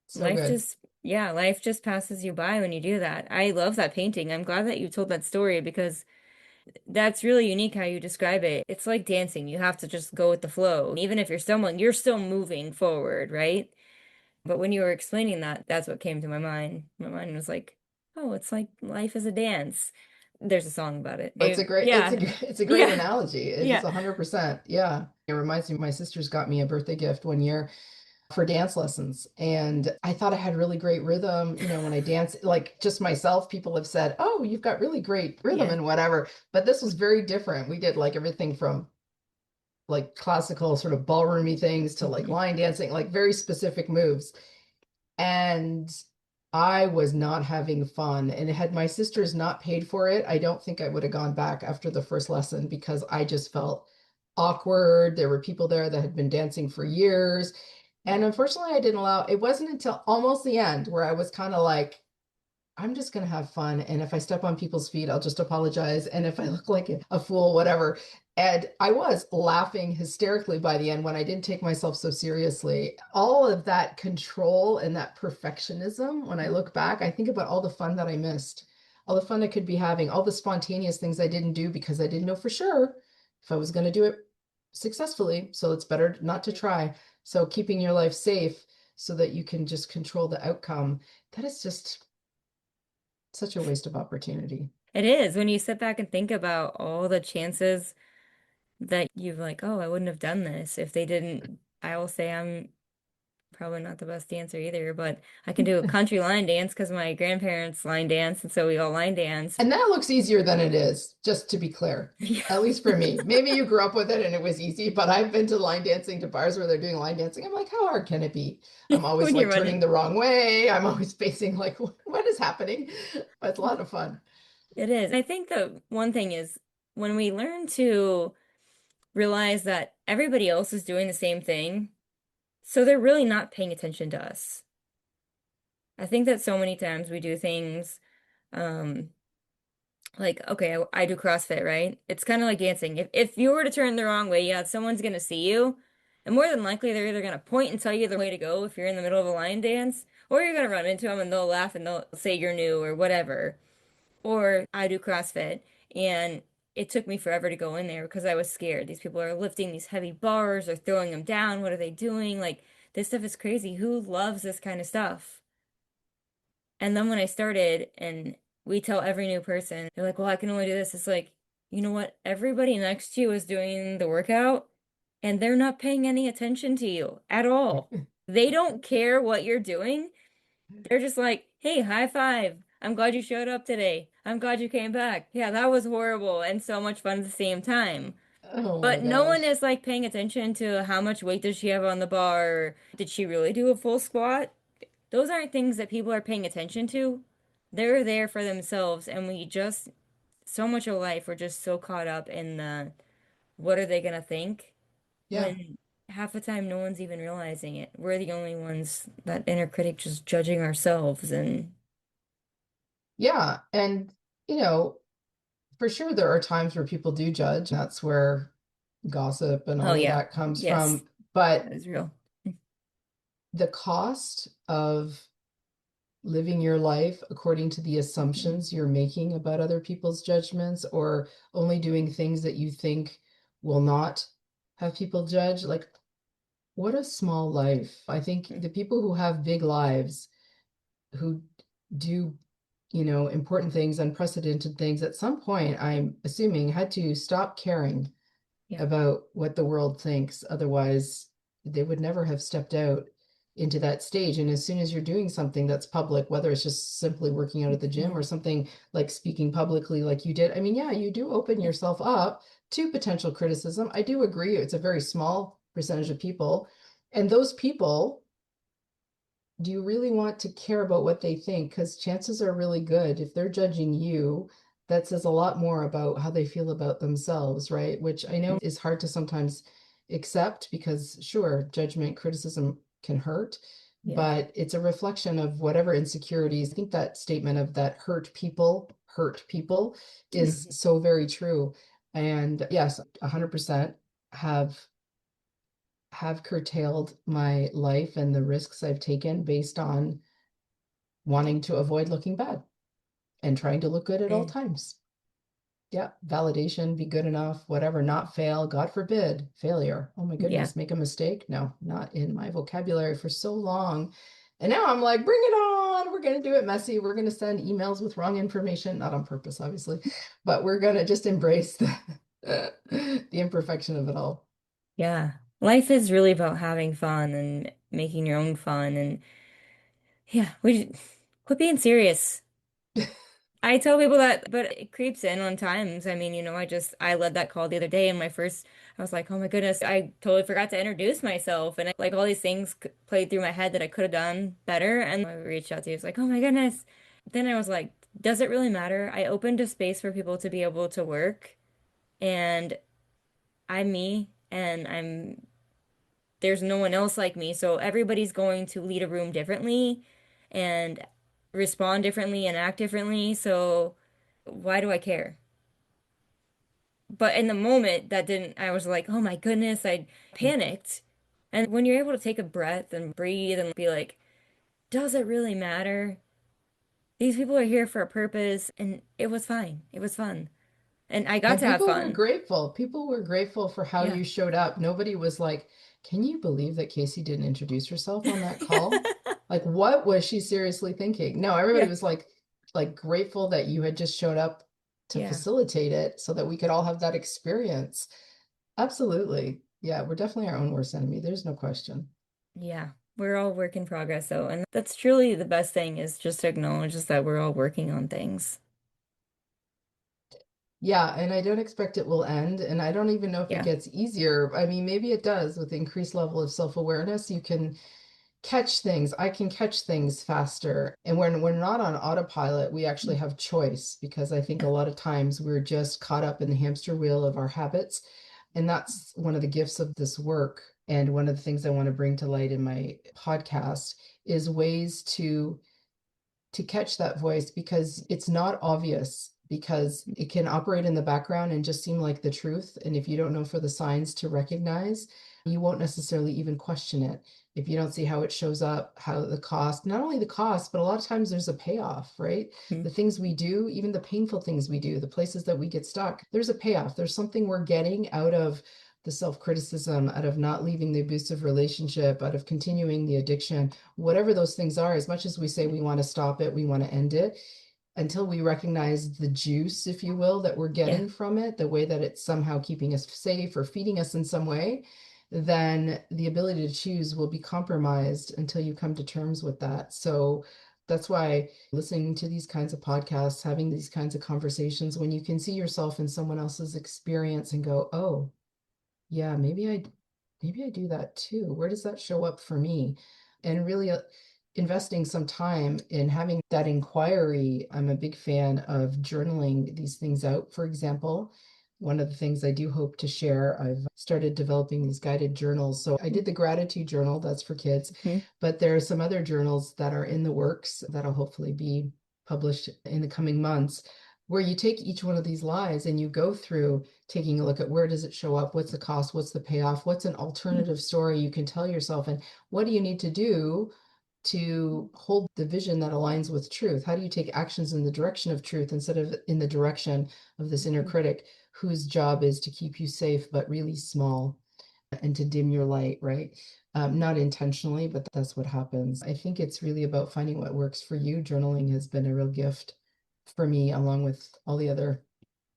so Life good. just, yeah, life just passes you by when you do that. I love that painting. I'm glad that you told that story because that's really unique how you describe it. It's like dancing. You have to just go with the flow. Even if you're stumbling, you're still moving forward, right? But when you were explaining that, that's what came to my mind. My mind was like, oh, it's like life is a dance. There's a song about it. It's a great, Yeah. it's a great Yeah. analogy. It's Yeah. 100%. Yeah. It reminds me, my sisters got me a birthday gift one year for dance lessons. And I thought I had really great rhythm. When I dance, like just myself, people have said, oh, you've got really great rhythm Yeah. and whatever. But this was very different. We did like everything from like classical sort of ballroomy things to like Hmm. line dancing, like very specific moves. And I was not having fun. And had my sisters not paid for it, I don't think I would have gone back after the first lesson because I just felt awkward. There were people there that had been dancing for years. And unfortunately, I didn't allow it. Wasn't until almost the end where I was kind of like, I'm just going to have fun. And if I step on people's feet, I'll just apologize. And if I look like a fool, whatever. And I was laughing hysterically by the end when I didn't take myself so seriously. All of that control and that perfectionism, when I look back, I think about all the fun that I missed, all the fun I could be having, all the spontaneous things I didn't do because I didn't know for sure if I was going to do it successfully. So it's better not to try. So keeping your life safe so that you can just control the outcome, that is just such a waste of opportunity. It is when you sit back and think about all the chances that you've like, oh, I wouldn't have done this if they didn't. I will say I'm probably not the best dancer either, but I can do a country line dance because my grandparents line dance, and so we all line dance. And that looks easier than it is, just to be clear. Yeah. At least for me. Maybe you grew up with it and it was easy, but I've been to line dancing to bars where they're doing line dancing. I'm like, how hard can it be? I'm always When you're like turning running. the wrong way. I'm always facing like, what is happening? But it's a lot of fun. It is. I think the one thing is when we learn to realize that everybody else is doing the same thing, so they're really not paying attention to us. I think that so many times we do things, um, like, okay, I do CrossFit, right? It's kind of like dancing. If you were to turn the wrong way, yeah, someone's gonna see you. And more than likely, they're either gonna point and tell you the way to go if you're in the middle of a line dance, or you're gonna run into them and they'll laugh and they'll say you're new or whatever. Or I do CrossFit, and it took me forever to go in there because I was scared. These people are lifting these heavy bars or throwing them down. What are they doing? Like, this stuff is crazy. Who loves this kind of stuff? And then when I started, and we tell every new person, they're like, well, I can only do this. It's like, you know what? Everybody next to you is doing the workout, and they're not paying any attention to you at all. They don't care what you're doing. They're just like, hey, high five. I'm glad you showed up today. I'm glad you came back. Yeah, that was horrible and so much fun at the same time. Oh my But no one gosh. is like paying attention to how much weight does she have on the bar? Did she really do a full squat? Those aren't things that people are paying attention to. They're there for themselves, and we just, so much of life, we're just so caught up in the what are they gonna think Yeah. when half the time no one's even realizing it. We're the only ones, that inner critic, just judging ourselves and Yeah. And, you know, for sure there are times where people do judge. That's where gossip and oh all of yeah, that comes yes, from. that But is real. the cost of living your life according to the Mhm. assumptions you're making about other people's judgments, or only doing things that you think will not have people judge. Like, What a small life. I think the people who have big lives, who do, important things, unprecedented things, at some point, I'm assuming, had to stop caring Yeah. about what the world thinks. Otherwise, they would never have stepped out into that stage. And as soon as you're doing something that's public, whether it's just simply working out at the gym Mhm. or something like speaking publicly, like you did, I mean, yeah, you do open Yeah. yourself up to potential criticism. I do agree. It's a very small percentage of people. And those people, do you really want to care about what they think? Because chances are really good if they're judging you, that says a lot more about how they feel about themselves, right? Which I know is hard to sometimes accept because, sure, judgment, criticism can hurt, Yeah. but it's a reflection of whatever insecurities. I think that statement of that hurt people is Mhm. so very true. And yes, 100% have have curtailed my life and the risks I've taken based on wanting to avoid looking bad and trying to look good at all Mm. times. Yeah, validation, be good enough, whatever, not fail, God forbid, failure. Oh my Yeah. goodness, make a mistake? No, not in my vocabulary for so long. And now I'm like, bring it on. We're going to do it messy. We're going to send emails with wrong information, not on purpose, obviously, but we're going to just embrace the imperfection of it all. Yeah. Life is really about having fun and making your own fun. And yeah, quit being serious. I tell people that, but it creeps in on times. I mean, I led that call the other day and I was like, oh my goodness, I totally forgot to introduce myself. And like all these things played through my head that I could have done better. And I reached out to you. It's like, oh my goodness. Then I was like, does it really matter? I opened a space for people to be able to work, and I'm me, and there's no one else like me. So everybody's going to lead a room differently and respond differently and act differently. So why do I care? But in the moment that didn't, I was like, oh my goodness, I panicked. And when you're able to take a breath and breathe and be like, does it really matter? These people are here for a purpose. And it was fine. It was fun. And I got And to have people were fun. grateful. People were grateful for how Yeah. you showed up. Nobody was like, can you believe that Casey didn't introduce herself on that call? Like, what was she seriously thinking? No, everybody Yeah. was like grateful that you had just showed up to Yeah. facilitate it so that we could all have that experience. Absolutely. Yeah, we're definitely our own worst enemy. There's no question. Yeah. We're all work in progress, though. And that's truly the best thing is just to acknowledge just that we're all working on things. Yeah, and I don't expect it will end, and I don't even know if it Yeah. gets easier. I mean, maybe it does with the increased level of self-awareness. You can catch things. I can catch things faster. And when we're not on autopilot, we actually have choice because I think a lot of times we're just caught up in the hamster wheel of our habits. And that's one of the gifts of this work. And one of the things I want to bring to light in my podcast is ways to catch that voice because it's not obvious because it can operate in the background and just seem like the truth. And if you don't know for the signs to recognize, you won't necessarily even question it. If you don't see how it shows up, how the cost, not only the cost, but a lot of times there's a payoff, right? Mhm. The things we do, even the painful things we do, the places that we get stuck, there's a payoff. There's something we're getting out of the self-criticism, out of not leaving the abusive relationship, out of continuing the addiction, whatever those things are. As much as we say we want to stop it, we want to end it, until we recognize the juice, if you will, that we're Yeah. getting from it, the way that it's somehow keeping us safe or feeding us in some way, then the ability to choose will be compromised until you come to terms with that. So that's why listening to these kinds of podcasts, having these kinds of conversations, when you can see yourself in someone else's experience and go, oh, yeah, maybe I do that too. Where does that show up for me? And really investing some time in having that inquiry. I'm a big fan of journaling these things out. For example, one of the things I do hope to share, I've started developing these guided journals. So I did the gratitude journal, that's for kids, Mhm. but there are some other journals that are in the works that'll hopefully be published in the coming months, where you take each one of these lies and you go through taking a look at where does it show up, what's the cost, what's the payoff, what's an alternative story you can tell yourself, and what do you need to do to hold the vision that aligns with truth? How do you take actions in the direction of truth instead of in the direction of this inner Mhm. critic whose job is to keep you safe but really small? and to dim your light, right? Not intentionally, but that's what happens. I think it's really about finding what works for you. Journaling has been a real gift for me, along with all the other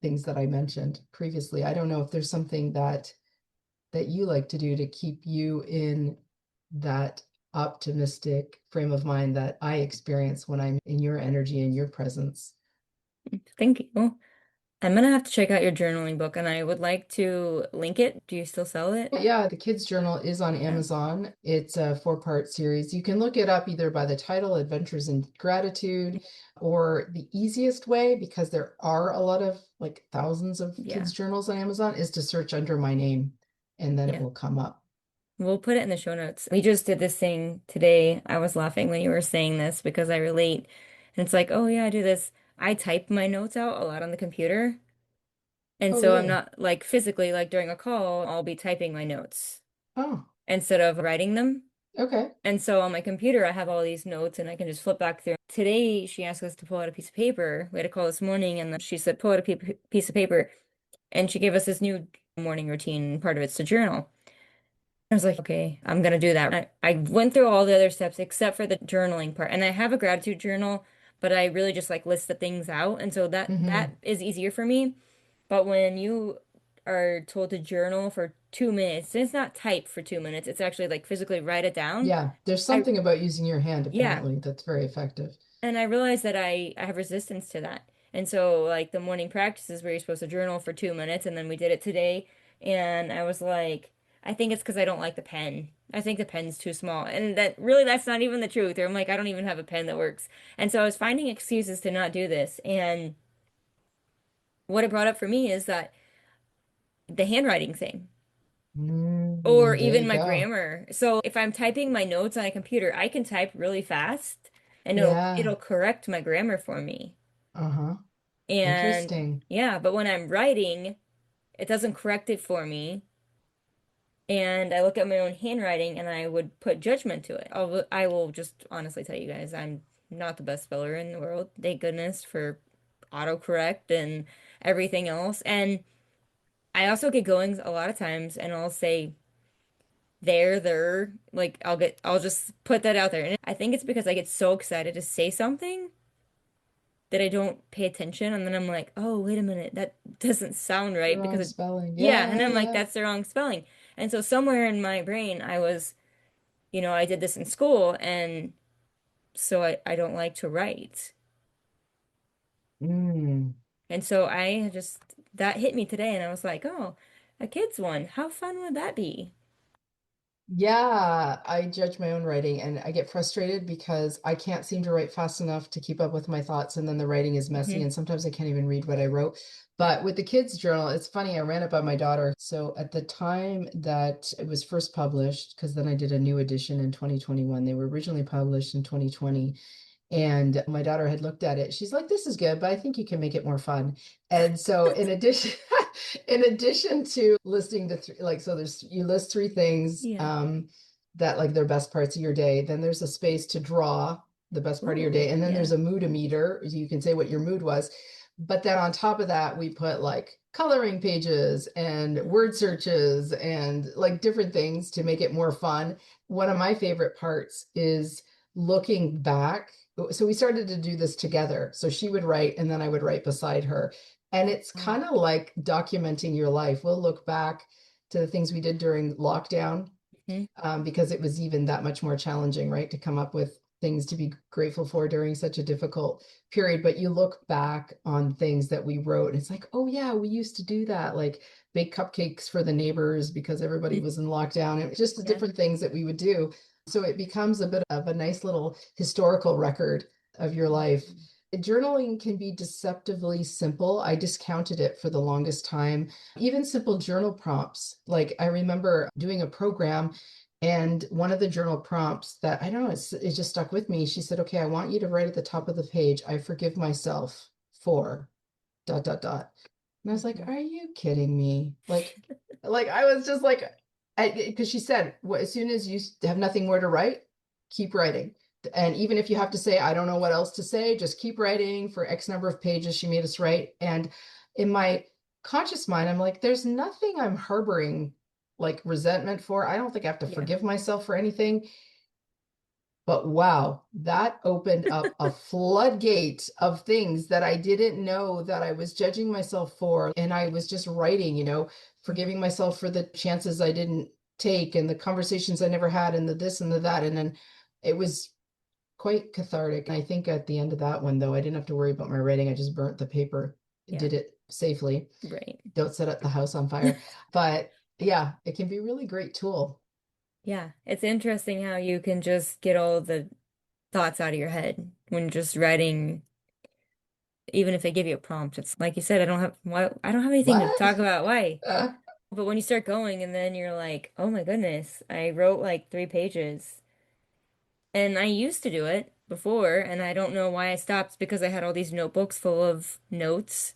things that I mentioned previously. I don't know if there's something that you like to do to keep you in that optimistic frame of mind that I experience when I'm in your energy and your presence. Thank you. I'm gonna have to check out your journaling book and I would like to link it. Do you still sell it? Yeah, the kids' journal is on Yeah. Amazon. It's a four-part series. You can look it up either by the title, Adventures in Gratitude, or the easiest way, because there are a lot of like thousands of Yeah. kids' journals on Amazon, is to search under my name and then it Yeah. will come up. We'll put it in the show notes. We just did this thing today. I was laughing when you were saying this because I relate. And it's like, oh yeah, I do this. I type my notes out a lot on the computer. And Oh, so I'm really? not like physically, like during a call, I'll be typing my notes Oh, instead of writing them. okay. And so on my computer, I have all these notes and I can just flip back through. Today, she asked us to pull out a piece of paper. We had a call this morning and she said, pull out a piece of paper. And she gave us this new morning routine. Part of it's to journal. I was like, okay, I'm gonna do that. I went through all the other steps except for the journaling part. And I have a gratitude journal, but I really just like list the things out. And so that Hmm. is easier for me. But when you are told to journal for 2 minutes, and it's not type for 2 minutes, it's actually like physically write it down. Yeah, there's I something about using your hand, yeah. apparently, that's very effective. And I realized that I have resistance to that. And so like the morning practices where you're supposed to journal for 2 minutes and then we did it today and I was like, I think it's because I don't like the pen. I think the pen's too small. And that really that's not even the truth. Or I'm like, I don't even have a pen that works. And so I was finding excuses to not do this. And what it brought up for me is that the handwriting thing. Or There even you my go. grammar. So if I'm typing my notes on a computer, I can type really fast and it'll Yeah. correct my grammar for me. Uh-huh. And Interesting. yeah, but when I'm writing, it doesn't correct it for me. And I look at my own handwriting and I would put judgment to it. I will just honestly tell you guys, I'm not the best speller in the world. Thank goodness for autocorrect and everything else. And I also get going a lot of times and I'll say there, like I'll just put that out there. And I think it's because I get so excited to say something that I don't pay attention. And then I'm like, oh, wait a minute, that doesn't sound The right wrong because spelling. yeah. And Yeah, I'm like, yeah. that's the wrong spelling. And so somewhere in my brain, I did this in school. And so I don't like to write. Mm. And so that hit me today. And I was like, oh, a kid's one. How fun would that be? Yeah, I judge my own writing and I get frustrated because I can't seem to write fast enough to keep up with my thoughts, and then the writing is messy Hmm. and sometimes I can't even read what I wrote. But with the kids' journal, it's funny, I ran it by my daughter. So at the time that it was first published, because then I did a new edition in 2021, they were originally published in 2020. And my daughter had looked at it. She's like, this is good, but I think you can make it more fun. And so in addition, in addition to listing the three, like, so there's, you list three things Yeah. that like they're best parts of your day. Then there's a space to draw the best part of your Ooh, day. And then yeah. there's a mood meter. You can say what your mood was. But then on top of that, we put like coloring pages and word searches and like different things to make it more fun. One of my favorite parts is looking back. So we started to do this together. So she would write and then I would write beside her. And it's Oh. kind of like documenting your life. We'll look back to the things we did during lockdown, Mhm. because it was even that much more challenging, right, to come up with things to be grateful for during such a difficult period. But you look back on things that we wrote, and it's like, oh, yeah, we used to do that, like bake cupcakes for the neighbors because everybody was in lockdown. It was just the Yeah. different things that we would do. So it becomes a bit of a nice little historical record of your life. Mhm. Journaling can be deceptively simple. I discounted it for the longest time. Even simple journal prompts. Like I remember doing a program, and one of the journal prompts that I don't know, it just stuck with me. She said, okay, I want you to write at the top of the page, I forgive myself for dot, dot, dot. And I was like, Mhm. are you kidding me? Like I was just like, because she said, well, as soon as you have nothing more to write, keep writing. And even if you have to say, I don't know what else to say, just keep writing for X number of pages. She made us write. And in my conscious mind, I'm like, there's nothing I'm harboring like resentment for. I don't think I have to Yeah. forgive myself for anything. But wow, that opened up a floodgate of things that I didn't know that I was judging myself for. And I was just writing, Mhm. forgiving myself for the chances I didn't take and the conversations I never had and the this and the that. And then it was quite cathartic. And I think at the end of that one, though, I didn't have to worry about my writing. I just burnt the paper, Yeah. did it safely. Right. Don't set up the house on fire. But yeah, it can be a really great tool. Yeah. It's interesting how you can just get all the thoughts out of your head when just writing, even if they give you a prompt. It's like you said, I don't have anything to talk What? about. Why? Uh, But when you start going and then you're like, oh my goodness, I wrote like 3 pages. And I used to do it before, and I don't know why I stopped because I had all these notebooks full of notes.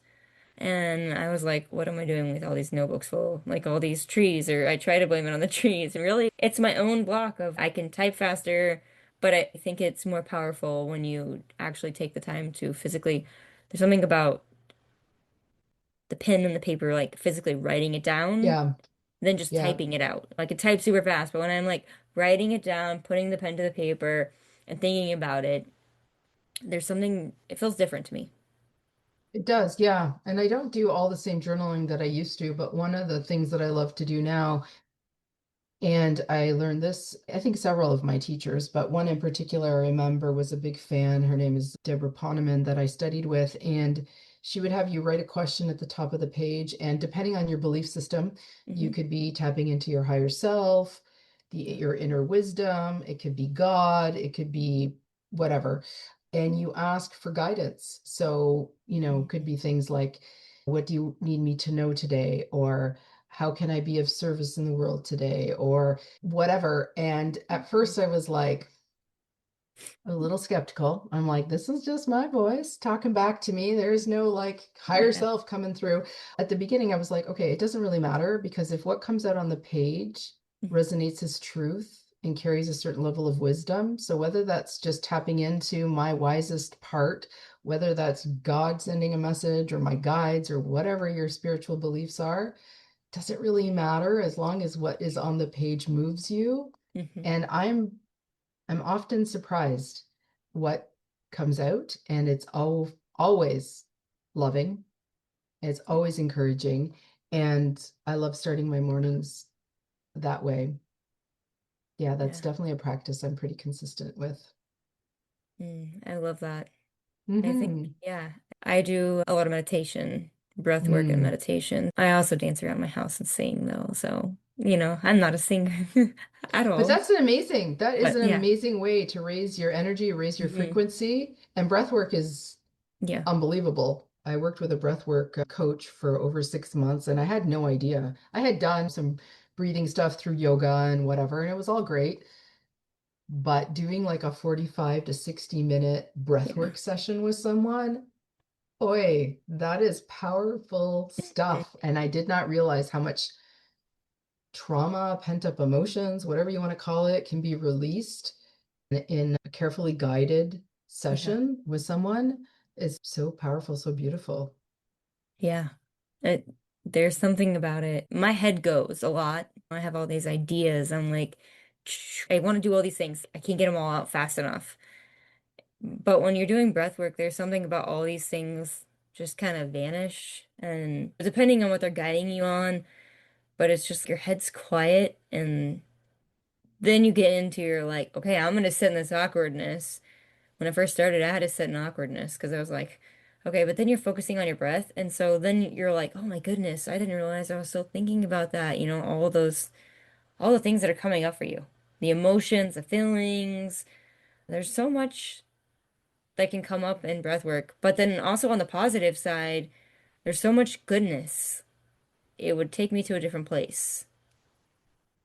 And I was like, what am I doing with all these notebooks full, like all these trees? Or I try to blame it on the trees. And really, it's my own block of I can type faster, but I think it's more powerful when you actually take the time to physically. There's something about the pen and the paper, like physically writing it down yeah, than just yeah. typing it out. Like I type super fast, but when I'm like writing it down, putting the pen to the paper, and thinking about it, there's something, it feels different to me. It does, yeah. And I don't do all the same journaling that I used to, but one of the things that I love to do now, and I learned this, I think several of my teachers, but one in particular I remember was a big fan. Her name is Deborah Poneman that I studied with, and she would have you write a question at the top of the page, and depending on your belief system, you Hmm. could be tapping into your higher self, your inner wisdom, it could be God, it could be whatever. And you ask for guidance. So, could be things like, what do you need me to know today? Or how can I be of service in the world today? Or whatever. And at first I was like a little skeptical. I'm like, this is just my voice talking back to me. There's no like higher Yeah. self coming through. At the beginning, I was like, okay, it doesn't really matter because if what comes out on the page Mhm. resonates as truth and carries a certain level of wisdom. So whether that's just tapping into my wisest part, whether that's God sending a message or my guides or whatever your spiritual beliefs are, does it really matter as long as what is on the page moves you? Hmm. And I'm often surprised what comes out, and it's always loving, it's always encouraging, and I love starting my mornings that way. Yeah, that's Yeah. definitely a practice I'm pretty consistent with. I love that. I think, Hmm. yeah, I do a lot of meditation, breath work and Mm. meditation. I also dance around my house and sing though. So, I'm not a singer at But all. that's an amazing, that is But an yeah. amazing way to raise your energy, raise your Hmm. frequency. And breath work is Yeah. unbelievable. I worked with a breathwork coach for over 6 months and I had no idea. I had done some breathing stuff through yoga and whatever, and it was all great. But doing like a 45 to 60-minute Yeah. breathwork session with someone, boy, that is powerful Mhm. stuff. And I did not realize how much trauma, pent-up emotions, whatever you want to call it, can be released in a carefully guided Yeah. session with someone is so powerful, so beautiful. Yeah. It, there's something about it. My head goes a lot. I have all these ideas. I'm like, I want to do all these things. I can't get them all out fast enough. But when you're doing breath work, there's something about all these things just kind of vanish. And depending on what they're guiding you on, but it's just your head's quiet. And then you get into your like, okay, I'm going to sit in this awkwardness. When I first started, I had to sit in awkwardness because I was like, okay, but then you're focusing on your breath. And so then you're like, oh my goodness, I didn't realize I was still thinking about that. All the things that are coming up for you, the emotions, the feelings. There's so much that can come up in breath work. But then also on the positive side, there's so much goodness. It would take me to a different place.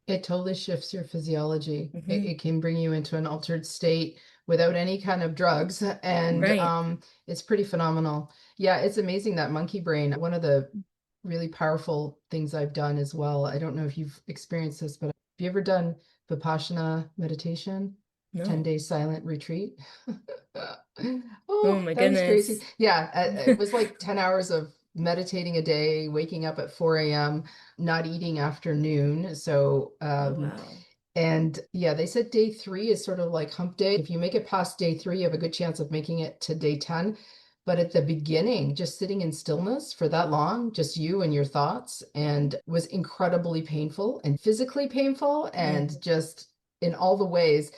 It totally shifts your physiology. It, Hmm. it can bring you into an altered state without any kind of drugs, and Right. it's pretty phenomenal. Yeah, it's amazing that monkey brain. One of the really powerful things I've done as well. I don't know if you've experienced this, but have you ever done Vipassana meditation, No. 10-day silent retreat? Oh Oh, my that was crazy. goodness. Yeah, it was like 10 hours of meditating a day, waking up at 4 a.m., not eating after noon. So, Oh, wow. and yeah, they said day 3 is sort of like hump day. If you make it past day 3, you have a good chance of making it to day 10. But at the beginning, just sitting in stillness for that long, just you and your thoughts, and was incredibly painful and physically painful Mm. and just in all the ways.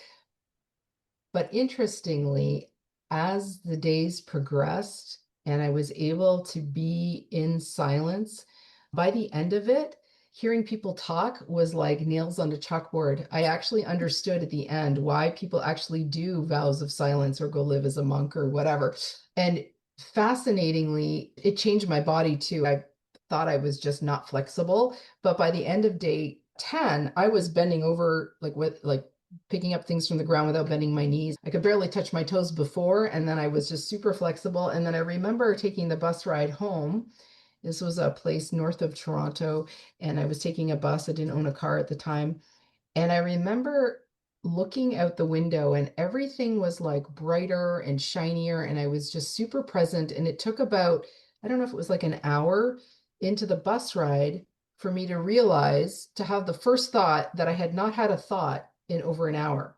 But interestingly, as the days progressed and I was able to be in silence, by the end of it, hearing people talk was like nails on a chalkboard. I actually understood at the end why people actually do vows of silence or go live as a monk or whatever. And fascinatingly, it changed my body too. I thought I was just not flexible, but by the end of day 10, I was bending over like with like picking up things from the ground without bending my knees. I could barely touch my toes before, and then I was just super flexible. And then I remember taking the bus ride home. This was a place north of Toronto, and I was taking a bus. I didn't own a car at the time. And I remember looking out the window, and everything was like brighter and shinier, and I was just super present. And it took about, I don't know if it was like an hour into the bus ride for me to realize, to have the first thought that I had not had a thought in over an hour.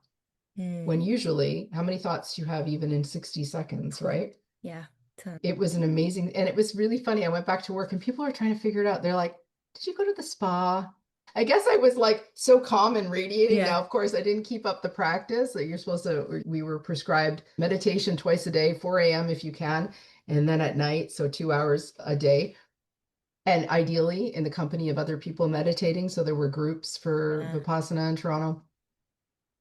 When Mm. usually, how many thoughts do you have even in 60 seconds, right? Yeah. Ton. It was an amazing, and it was really funny. I went back to work and people are trying to figure it out. They're like, did you go to the spa? I guess I was like so calm and radiating. Yeah. Now, of course, I didn't keep up the practice. You're supposed to, we were prescribed meditation twice a day, 4 a.m. if you can, and then at night, so 2 hours a day. And ideally in the company of other people meditating. So there were groups for Yeah. Vipassana in Toronto.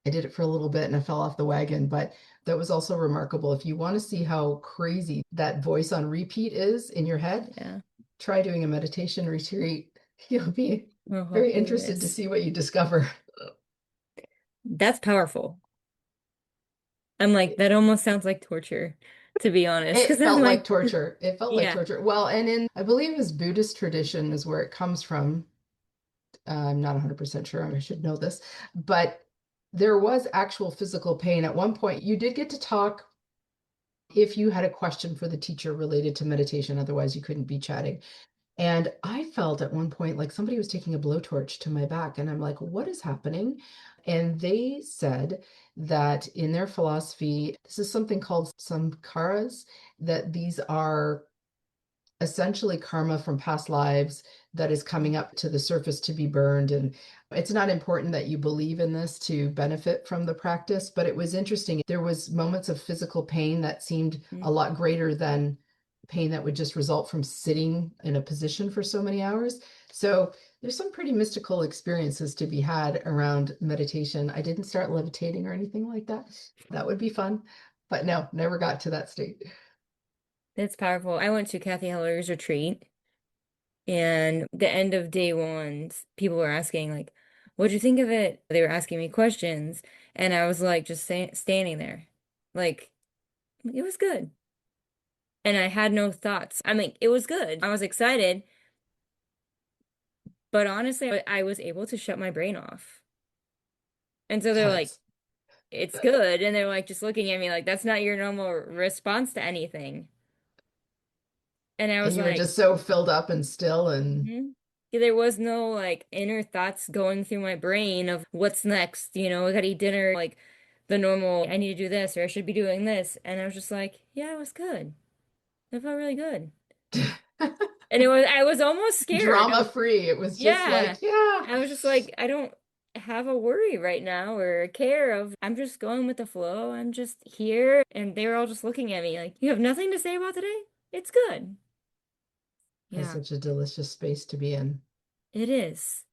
I did it for a little bit and I fell off the wagon, but that was also remarkable. If you want to see how crazy that voice on repeat is in your head, Yeah. try doing a meditation retreat. You'll be Oh, how very cool it interested to is. see what you discover. That's powerful. I'm like, that almost sounds like torture, to be honest. Because It I'm felt like like, torture. It felt like yeah, torture. Well, and in, I believe his Buddhist tradition is where it comes from. I'm not 100% sure. I should know this, but there was actual physical pain. At one point, you did get to talk if you had a question for the teacher related to meditation. Otherwise, you couldn't be chatting. And I felt at one point like somebody was taking a blowtorch to my back. And I'm like, what is happening? And they said that in their philosophy, this is something called samskaras, that these are essentially karma from past lives that is coming up to the surface to be burned. And it's not important that you believe in this to benefit from the practice, but it was interesting. There was moments of physical pain that seemed mm, a lot greater than pain that would just result from sitting in a position for so many hours. So there's some pretty mystical experiences to be had around meditation. I didn't start levitating or anything like that. That would be fun, but no, never got to that state. that's powerful. I went to Kathy Heller's retreat, and the end of day one, people were asking, like, what'd you think of it? They were asking me questions, and I was like, just standing there. Like, it was good. And I had no thoughts. I mean, it was good. I was excited, but honestly, I was able to shut my brain off. And so they're like, That's it's good. And they're like, just looking at me like, that's not your normal response to anything. And I and was you were like, just so filled up and still and hmm. There was no like inner thoughts going through my brain of what's next, I gotta eat dinner, like the normal, I need to do this or I should be doing this. And I was just like, yeah, it was good. It felt really good. And I was almost scared drama of, free. It was just yeah. like, yeah, I was just like, I don't have a worry right now or a care of, I'm just going with the flow. I'm just here. And they were all just looking at me like, you have nothing to say about today? It's good. that's Yeah, such a delicious space to be in. it is.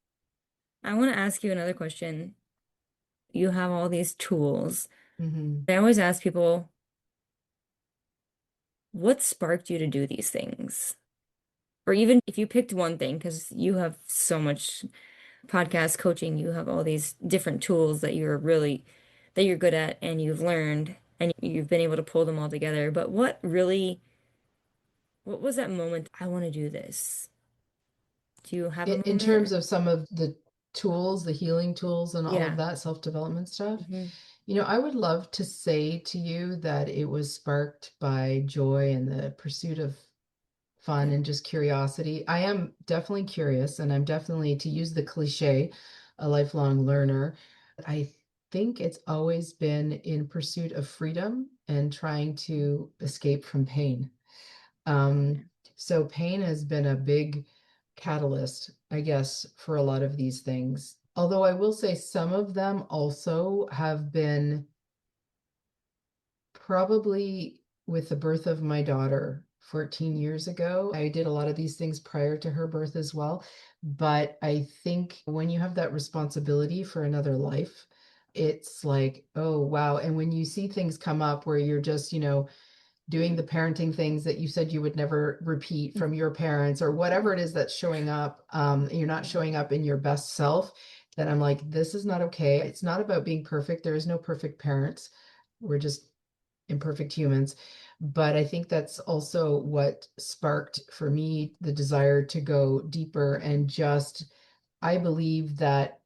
I want to ask you another question. You have all these tools. Hmm. I always ask people, what sparked you to do these things? Or even if you picked one thing, because you have so much podcast coaching, you have all these different tools that you're good at and you've learned and you've been able to pull them all together. But what was that moment? I want to do this. Do you have a In moment terms or? of some of the tools, the healing tools, and all of Yeah. that self development stuff, Hmm. I would love to say to you that it was sparked by joy and the pursuit of fun Yeah. and just curiosity. I am definitely curious, and I'm definitely, to use the cliche, a lifelong learner. I think it's always been in pursuit of freedom and trying to escape from pain. Um, so pain has been a big catalyst, I guess, for a lot of these things. Although I will say some of them also have been probably with the birth of my daughter 14 years ago. I did a lot of these things prior to her birth as well. But I think when you have that responsibility for another life, it's like, oh, wow. And when you see things come up where you're just, doing the parenting things that you said you would never repeat from your parents or whatever it is that's showing up, you're not showing up in your best self, then I'm like, this is not okay. It's not about being perfect. There is no perfect parents. We're just imperfect humans. But I think that's also what sparked for me the desire to go deeper and just, I believe that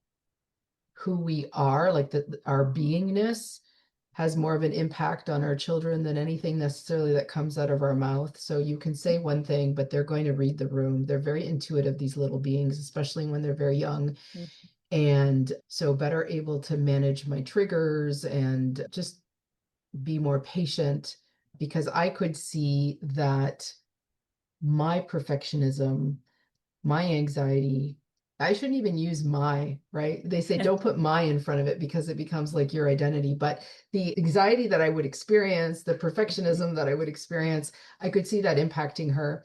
who we are, like our beingness, has more of an impact on our children than anything necessarily that comes out of our mouth. So you can say one thing, but they're going to read the room. They're very intuitive, these little beings, especially when they're very young. And so better able to manage my triggers and just be more patient, because I could see that my perfectionism, my anxiety, I shouldn't even use my, right? They say don't put my in front of it because it becomes like your identity. But the anxiety that I would experience, the perfectionism that I would experience, I could see that impacting her.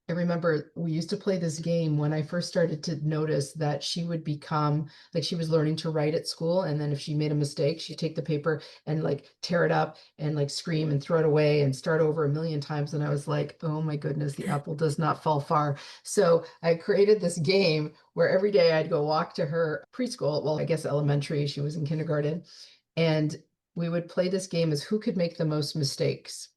I remember we used to play this game when I first started to notice that she would become like she was learning to write at school. And then if she made a mistake, she'd take the paper and like tear it up and like scream and throw it away and start over a million times. And I was like, oh my goodness, the apple does not fall far. So I created this game where every day I'd go walk to her preschool. Well, I guess elementary, she was in kindergarten. And we would play this game as who could make the most mistakes.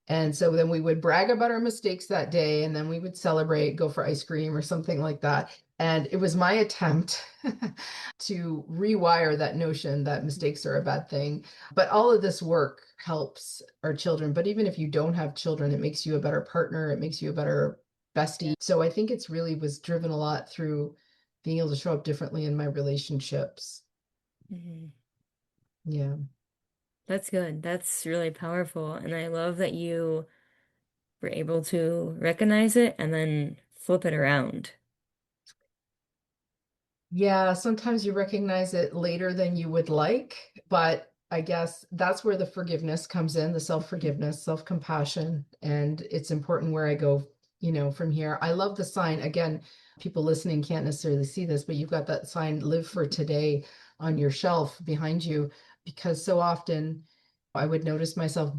And so then we would brag about our mistakes that day, and then we would celebrate, go for ice cream or something like that. And it was my attempt to rewire that notion that mistakes are a bad thing. But all of this work helps our children. But even if you don't have children, it makes you a better partner, it makes you a better bestie. So I think it's really was driven a lot through being able to show up differently in my relationships. Mhm. Yeah. That's good. That's really powerful. And I love that you were able to recognize it and then flip it around. Yeah, sometimes you recognize it later than you would like, but I guess that's where the forgiveness comes in, the Mhm. self-forgiveness, self-compassion, and it's important where I go, from here. I love the sign. Again, people listening can't necessarily see this, but you've got that sign, live for today, on your shelf behind you, because so often I would notice myself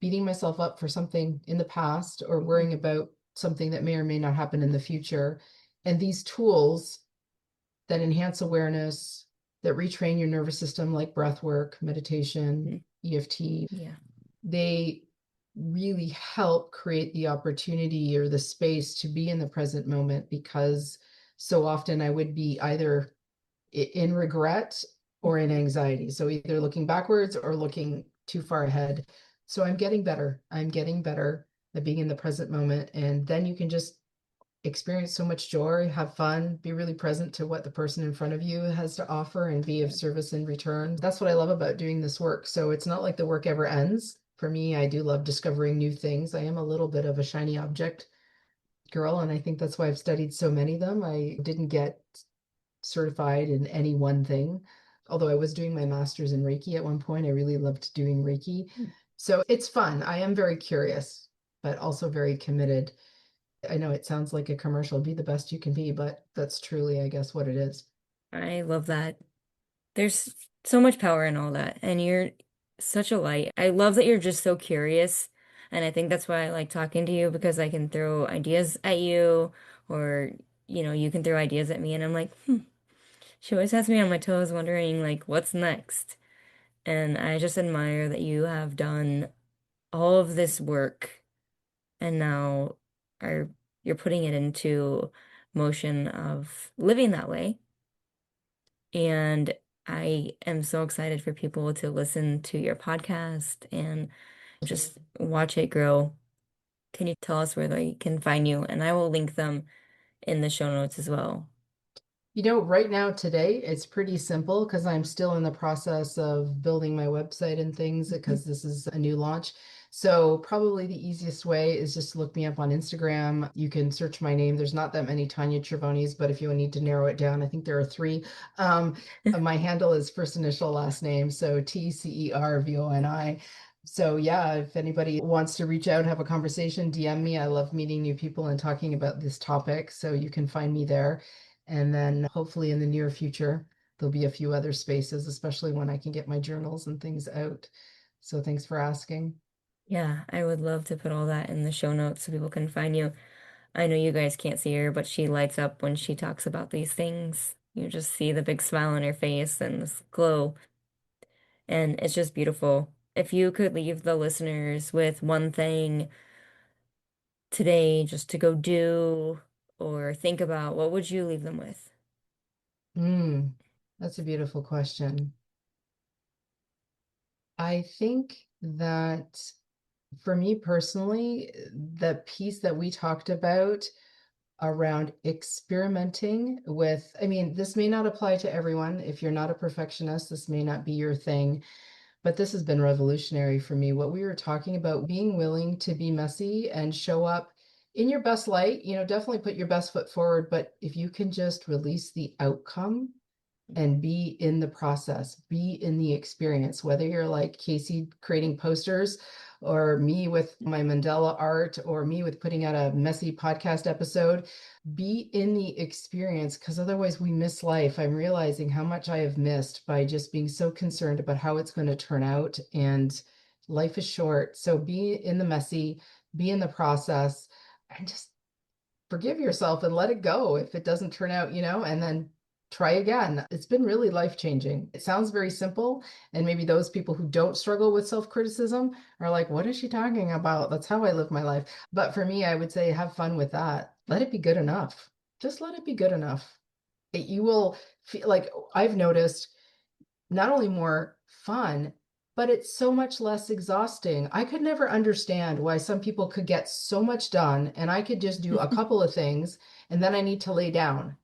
beating myself up for something in the past or worrying about something that may or may not happen in the future. And these tools that enhance awareness, that retrain your nervous system, like breath work, meditation, Mhm. EFT, Yeah. they really help create the opportunity or the space to be in the present moment, because so often I would be either in regret or in anxiety. So either looking backwards or looking too far ahead. So I'm getting better. I'm getting better at being in the present moment. And then you can just experience so much joy, have fun, be really present to what the person in front of you has to offer and be of service in return. That's what I love about doing this work. So it's not like the work ever ends. For me, I do love discovering new things. I am a little bit of a shiny object girl, and I think that's why I've studied so many of them. I didn't get certified in any one thing, although I was doing my master's in Reiki at one point. I really loved doing Reiki. So it's fun. I am very curious, but also very committed. I know it sounds like a commercial, be the best you can be, but that's truly, I guess, what it is. I love that. There's so much power in all that, and you're such a light. I love that you're just so curious, and I think that's why I like talking to you because I can throw ideas at you, or you can throw ideas at me, and I'm like, she always has me on my toes, wondering like what's next. And I just admire that you have done all of this work, and now are you're putting it into motion of living that way. And I am so excited for people to listen to your podcast and just watch it grow. Can you tell us where they can find you? And I will link them in the show notes as well. Right now, today, it's pretty simple because I'm still in the process of building my website and things Mhm. because this is a new launch. So, probably the easiest way is just to look me up on Instagram. You can search my name. There's not that many Tania Cervonis, but if you need to narrow it down, I think there are three. Um, my handle is first initial last name, so Tcervoni. So, yeah, if anybody wants to reach out, have a conversation, DM me. I love meeting new people and talking about this topic. So, you can find me there. And then hopefully in the near future, there'll be a few other spaces, especially when I can get my journals and things out. So thanks for asking. Yeah, I would love to put all that in the show notes so people can find you. I know you guys can't see her, but she lights up when she talks about these things. You just see the big smile on her face and this glow, and it's just beautiful. If you could leave the listeners with one thing today just to go do or think about, what would you leave them with? Mm, that's a beautiful question. I think that for me personally, the piece that we talked about around experimenting with, I mean, this may not apply to everyone. If you're not a perfectionist, this may not be your thing. But this has been revolutionary for me. What we were talking about, being willing to be messy and show up in your best light, definitely put your best foot forward. But if you can just release the outcome and be in the process, be in the experience, whether you're like Casey creating posters or me with my Mandela art or me with putting out a messy podcast episode, be in the experience because otherwise we miss life. I'm realizing how much I have missed by just being so concerned about how it's going to turn out. And life is short. So be in the messy, be in the process, and just forgive yourself and let it go if it doesn't turn out, and then try again. It's been really life changing. It sounds very simple. And maybe those people who don't struggle with self criticism are like, what is she talking about? That's how I live my life. But for me, I would say have fun with that. Let it be good enough. Just let it be good enough. You will feel like I've noticed not only more fun, but it's so much less exhausting. I could never understand why some people could get so much done and I could just do a couple of things and then I need to lay down.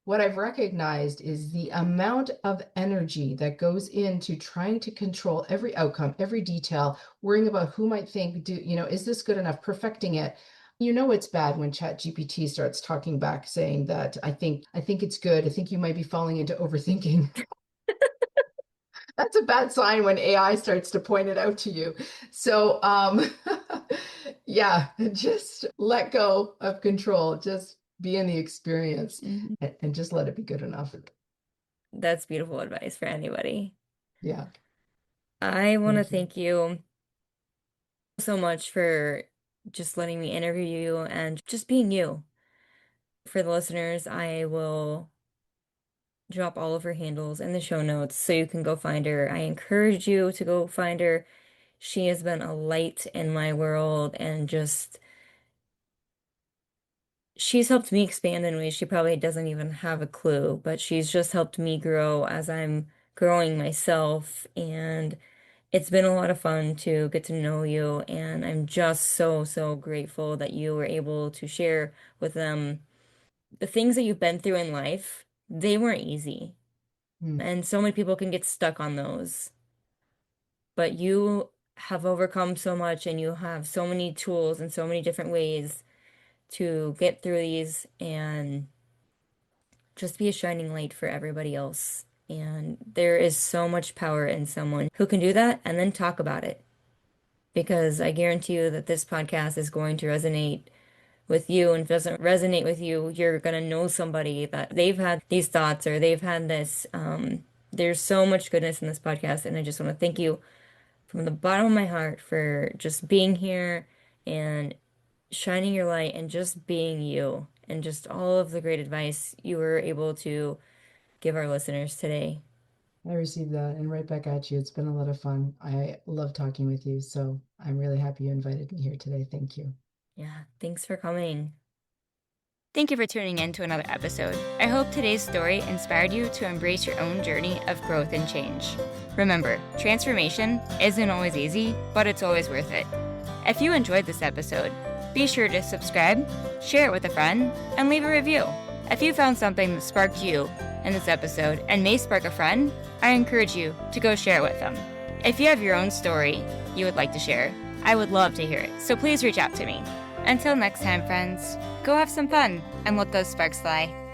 What I've recognized is the amount of energy that goes into trying to control every outcome, every detail, worrying about who might think, is this good enough, perfecting it. It's bad when ChatGPT starts talking back saying that I think it's good. I think you might be falling into overthinking. That's a bad sign when AI starts to point it out to you. So, yeah, just let go of control. Just be in the experience Mhm. and just let it be good enough. That's beautiful advice for anybody. Yeah, I want to thank you. thank you so much for just letting me interview you and just being you. For the listeners, I will drop all of her handles in the show notes so you can go find her. I encourage you to go find her. She has been a light in my world and just she's helped me expand in ways she probably doesn't even have a clue, but she's just helped me grow as I'm growing myself. And it's been a lot of fun to get to know you. And I'm just so, so grateful that you were able to share with them the things that you've been through in life. They weren't easy. Mm. And so many people can get stuck on those. But you have overcome so much and you have so many tools and so many different ways to get through these and just be a shining light for everybody else. And there is so much power in someone who can do that and then talk about it. Because I guarantee you that this podcast is going to resonate with you. And if it doesn't resonate with you, you're going to know somebody that they've had these thoughts or they've had this. There's so much goodness in this podcast. And I just want to thank you from the bottom of my heart for just being here and shining your light and just being you and just all of the great advice you were able to give our listeners today. I received that and right back at you. It's been a lot of fun. I love talking with you. So I'm really happy you invited me here today. Thank you. Yeah, thanks for coming. Thank you for tuning in to another episode. I hope today's story inspired you to embrace your own journey of growth and change. Remember, transformation isn't always easy, but it's always worth it. If you enjoyed this episode, Be sure to subscribe, share it with a friend, and leave a review. If you found something that sparked you in this episode and may spark a friend, I encourage you to go share it with them. If you have your own story you would like to share, I would love to hear it, so please reach out to me. Until next time, friends, go have some fun and let those sparks fly.